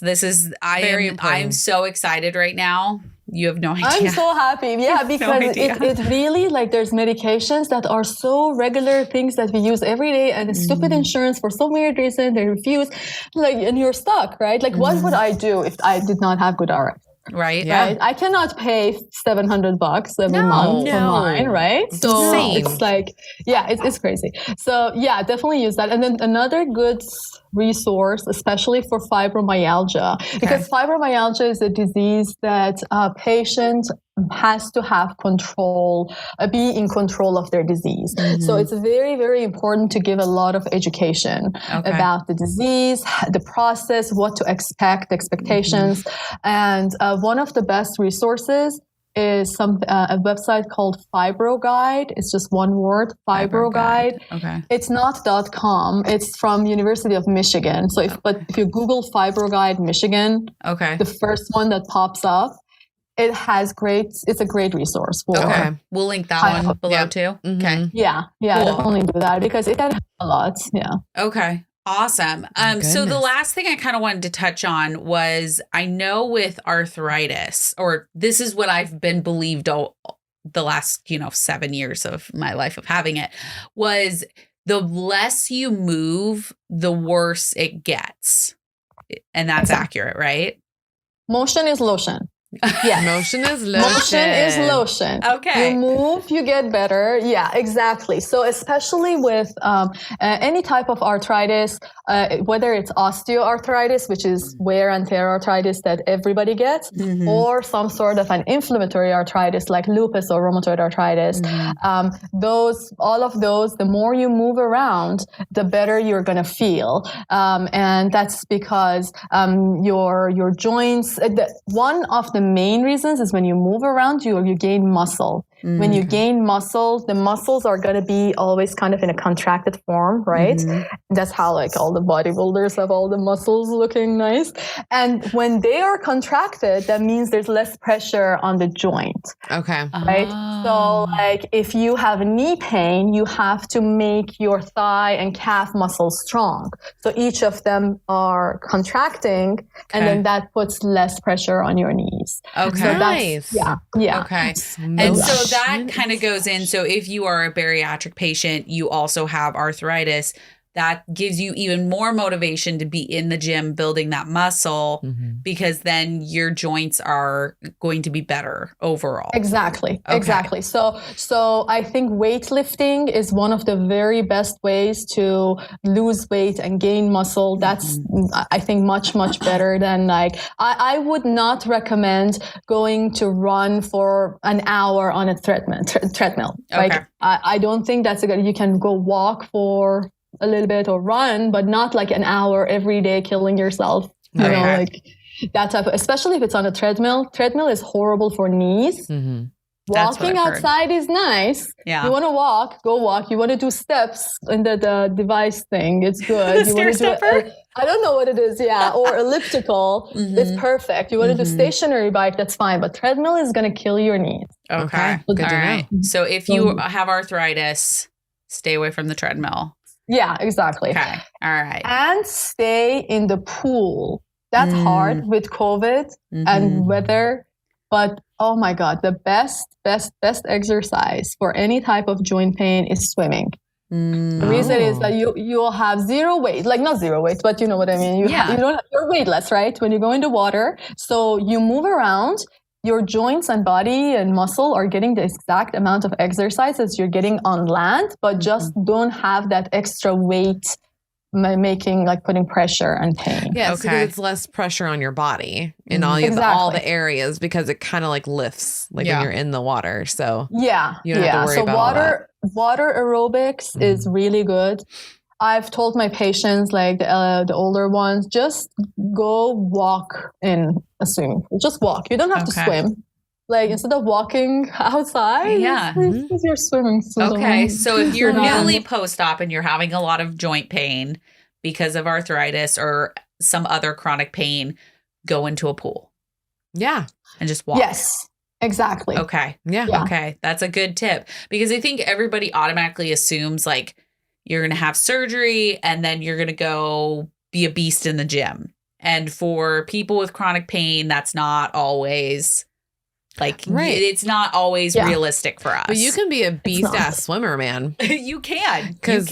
This is very important. I'm so excited right now. You have no idea. I'm so happy. Yeah, because it really, like, there's medications that are so regular things that we use every day, and the stupid insurance, for some weird reason, they refuse. Like, and you're stuck, right? Like, what would I do if I did not have GoodRx? Right. Yeah. Right? I cannot pay $700 every month for mine, right? So it's like, it's crazy. So yeah, definitely use that. And then another good resource, especially for fibromyalgia, because fibromyalgia is a disease that a patient has to have control, be in control of their disease. So it's very, very important to give a lot of education about the disease, the process, what to expect, expectations. And one of the best resources is a website called Fibro Guide. It's just one word, Fibro Guide. Okay. It's not .com. It's from University of Michigan. So if you Google Fibro Guide Michigan, the first one that pops up, it's a great resource. We'll link that one below too. Okay. Yeah, cool. Definitely do that because it can help a lot. Yeah. Okay. Awesome. So the last thing I kind of wanted to touch on was, I know with arthritis, or this is what I've been believed the last, 7 years of my life of having it, was the less you move, the worse it gets. And that's accurate, right? Motion is lotion. Yeah. Motion is lotion. Motion is lotion. Okay. You move, you get better. Yeah, exactly. So especially with any type of arthritis, whether it's osteoarthritis, which is wear and tear arthritis that everybody gets, or some sort of an inflammatory arthritis like lupus or rheumatoid arthritis, all of those, the more you move around, the better you're going to feel. And that's because your joints, one of the main reasons is when you move around, you gain muscle. When you gain muscle, the muscles are going to be always kind of in a contracted form, right? That's how like all the bodybuilders have all the muscles looking nice. And when they are contracted, that means there's less pressure on the joint. Okay. Right? So like if you have knee pain, you have to make your thigh and calf muscles strong. So each of them are contracting, and then that puts less pressure on your knees. Okay. So nice. Yeah. Okay. And so that kind of goes in. So if you are a bariatric patient, you also have arthritis, that gives you even more motivation to be in the gym building that muscle, because then your joints are going to be better overall. Exactly. So I think weightlifting is one of the very best ways to lose weight and gain muscle. That's I think much, much better than like, I would not recommend going to run for an hour on a treadmill. Like I don't think that's a good, you can go walk for a little bit or run, but not like an hour every day killing yourself. You know, like that type of, especially if it's on a treadmill. Treadmill is horrible for knees. Walking outside is nice. Yeah. You want to walk, go walk. You want to do steps in the device thing. It's good. You want to do I don't know what it is. Yeah. Or elliptical. It's perfect. You want to do stationary bike. That's fine. But treadmill is going to kill your knees. Okay. Good to know. So if you have arthritis, stay away from the treadmill. Yeah, exactly. Okay. All right. And stay in the pool. That's hard with COVID and weather. But oh my God, the best exercise for any type of joint pain is swimming. The reason is that you'll have zero weight, like not zero weight, but you know what I mean. You're weightless, right? When you go in the water, so you move around. Your joints and body and muscle are getting the exact amount of exercise as you're getting on land, but just don't have that extra weight putting pressure and pain. Yes, because it's less pressure on your body in all the areas, because it kind of like lifts when you're in the water. So you don't have to worry about water aerobics is really good. I've told my patients, like the older ones, just go walk in a swimming pool. Just walk. You don't have to swim. Like instead of walking outside, you're swimming. Okay, so if you're newly post-op and you're having a lot of joint pain because of arthritis or some other chronic pain, go into a pool. Yeah. And just walk. Yes. Exactly. Okay. Yeah. Okay. That's a good tip, because I think everybody automatically assumes like you're going to have surgery and then you're going to go be a beast in the gym. And for people with chronic pain, that's not always it's not always realistic for us. But you can be a beast ass swimmer, man. You can. Because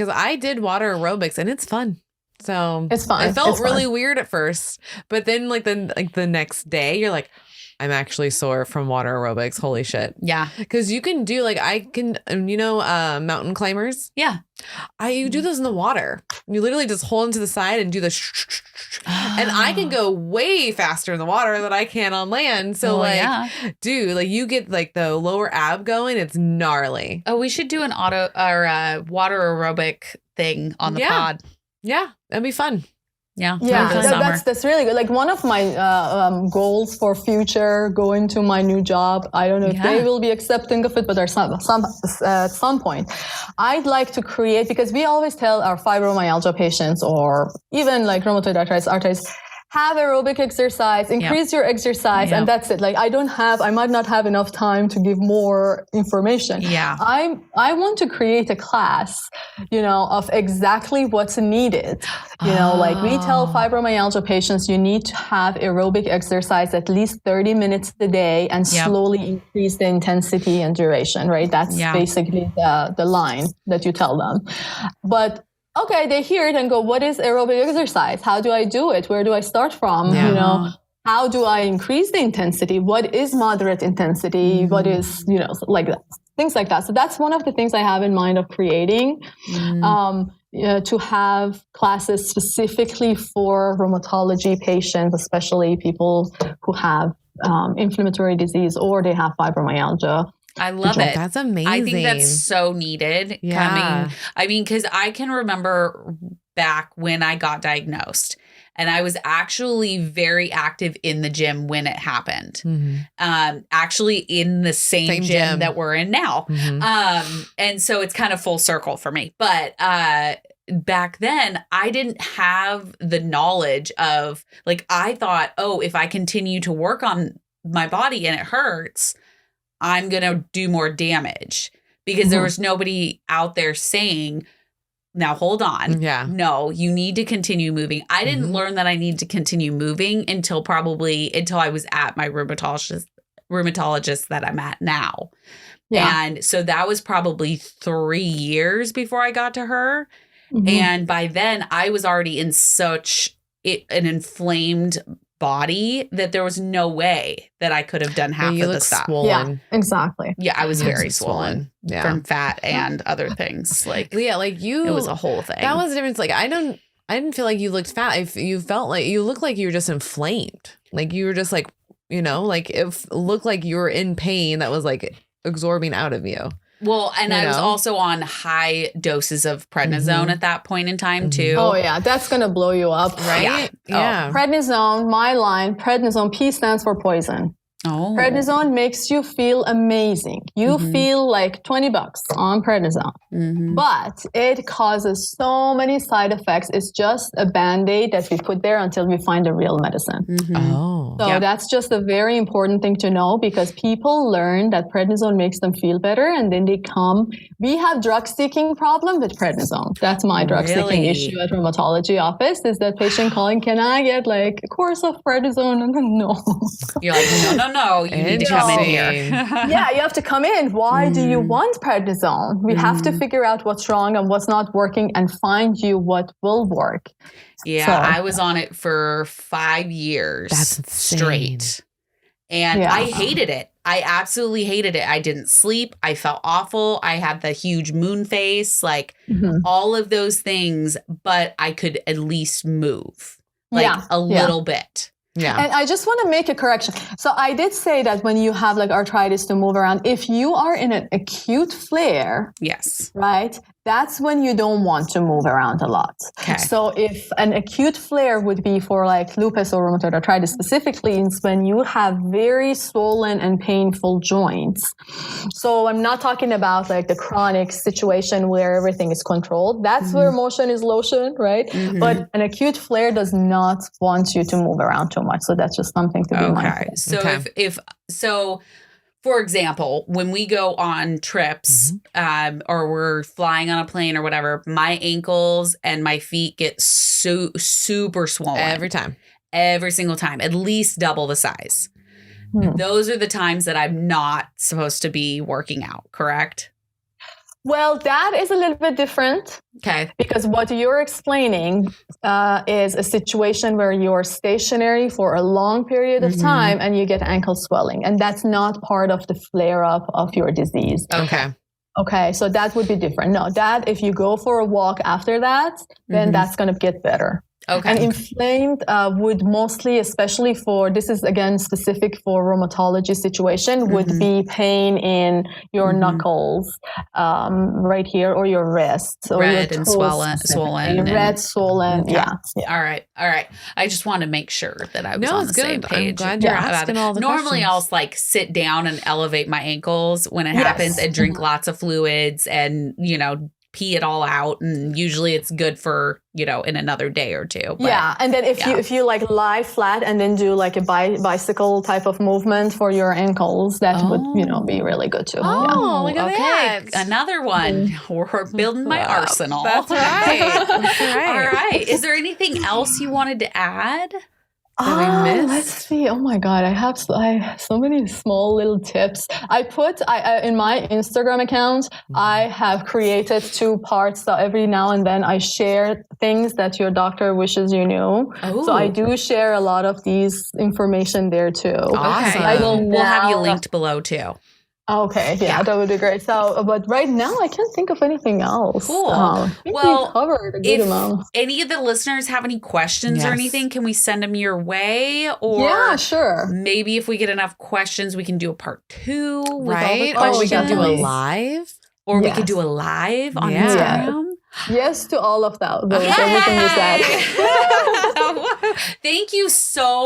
I did water aerobics and it's fun. So it's fine. It felt it's really fine. weird at first, but then the next day you're like, I'm actually sore from water aerobics. Holy shit. Yeah. Because you can do mountain climbers. Yeah. You do those in the water. You literally just hold them to the side and do the and I can go way faster in the water than I can on land. So dude, like you get like the lower ab going. It's gnarly. Oh, we should do an water aerobic thing on the pod. Yeah, that'd be fun. Yeah, that's really good. Like one of my goals for future, going to my new job. I don't know if they will be accepting of it, but there's at some point, I'd like to create, because we always tell our fibromyalgia patients, or even like rheumatoid arthritis, have aerobic exercise, increase your exercise, and that's it. Like I might not have enough time to give more information. Yeah. I want to create a class, of exactly what's needed. Like we tell fibromyalgia patients, you need to have aerobic exercise at least 30 minutes a day and slowly increase the intensity and duration, right? That's basically the line that you tell them. But okay, they hear it and go, what is aerobic exercise? How do I do it? Where do I start from? How do I increase the intensity? What is moderate intensity? What is, like that, things like that. So that's one of the things I have in mind of creating, to have classes specifically for rheumatology patients, especially people who have inflammatory disease or they have fibromyalgia. I love it. That's amazing. I think that's so needed coming. I mean, because I can remember back when I got diagnosed, and I was actually very active in the gym when it happened. Actually in the same gym that we're in now. And so it's kind of full circle for me. But back then, I didn't have the knowledge of, like, I thought, if I continue to work on my body and it hurts, I'm going to do more damage, because there was nobody out there saying, now hold on. Yeah. No, you need to continue moving. I didn't learn that I need to continue moving until I was at my rheumatologist that I'm at now. Yeah. And so that was probably 3 years before I got to her. And by then I was already in such an inflamed body that there was no way that I could have done half of the stuff. Swollen. Yeah, exactly. Yeah, I was very swollen from fat and other things. Like, it was a whole thing. That was the difference. Like, I didn't feel like you looked fat. You felt like you looked like you were just inflamed. Like you were just like, like it looked like you were in pain that was like absorbing out of you. Well, and I was also on high doses of prednisone at that point in time, too. Oh, yeah. That's going to blow you up. Right? Yeah. Prednisone, my line, prednisone, P stands for poison. Oh. Prednisone makes you feel amazing. You feel like $20 on prednisone. But it causes so many side effects. It's just a Band-Aid that we put there until we find a real medicine. So that's just a very important thing to know, because people learn that prednisone makes them feel better, and then they come. We have drug-seeking problem with prednisone. That's my drug-seeking issue at rheumatology office, is that patient calling, can I get like a course of prednisone? I'm like, no. You're like, no, you need to come in here. Yeah, you have to come in. Why do you want prednisone? We have to figure out what's wrong and what's not working and find you what will work. Yeah, I was on it for 5 years straight. And I hated it. I absolutely hated it. I didn't sleep. I felt awful. I had the huge moon face, like all of those things, but I could at least move a little bit. Yeah. And I just want to make a correction. So I did say that when you have like arthritis to move around, if you are in an acute flare, right, that's when you don't want to move around a lot. Okay. So if an acute flare would be for like lupus or rheumatoid arthritis specifically, it's when you have very swollen and painful joints. So I'm not talking about like the chronic situation where everything is controlled. That's where motion is lotion, right? But an acute flare does not want you to move around too much. So that's just something to be mindful of. So for example, when we go on trips or we're flying on a plane or whatever, my ankles and my feet get super swollen. Every single time, at least double the size. Those are the times that I'm not supposed to be working out, correct? Well, that is a little bit different. Okay. Because what you're explaining is a situation where you're stationary for a long period of time and you get ankle swelling. And that's not part of the flare-up of your disease. Okay, so that would be different. No, that if you go for a walk after that, then that's going to get better. Okay. And inflamed would mostly, especially for, this is again specific for rheumatology situation, would be pain in your knuckles right here or your wrists. Or red your and toes swollen. Red, swollen, yeah. All right. I just want to make sure that I was on the same page. I'm glad you're asking all the Normally questions. I'll like sit down and elevate my ankles when it happens and drink lots of fluids and, pee it all out. And usually it's good for, in another day or two. But, and then if you like lie flat and then do like a bicycle type of movement for your ankles, that would, be really good too. Oh, look at that. Another one. We're building my arsenal. That's right. All right. Is there anything else you wanted to add? Let's see. Oh my God, I have so many small little tips. I in my Instagram account, I have created 2 parts. So every now and then I share things that your doctor wishes you knew. So I do share a lot of these information there too. Awesome. We'll have you linked below too. Okay, that would be great. So, but right now I can't think of anything else. Cool. I think we covered a good amount. Any of the listeners have any questions or anything, can we send them your way? Or sure. Maybe if we get enough questions, we can do a part 2 with all the Or questions. we can do a live. Or we could do a live on Instagram. Yes to all of that. Everything you said. Thank you so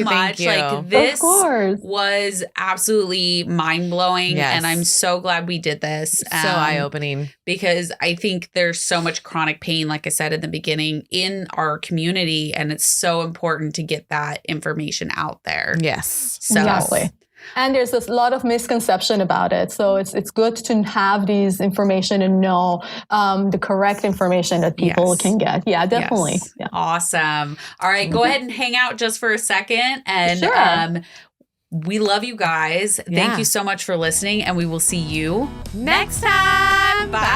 much. Like this was absolutely mind-blowing and I'm so glad we did this. So eye-opening. Because I think there's so much chronic pain, like I said in the beginning, in our community, and it's so important to get that information out there. Yes. So exactly. And there's a lot of misconception about it. So it's good to have these information and know the correct information that people can get. Yeah, definitely. Yes. Yeah. Awesome. All right, go ahead and hang out just for a second. And we love you guys. Thank you so much for listening, and we will see you next time. Bye.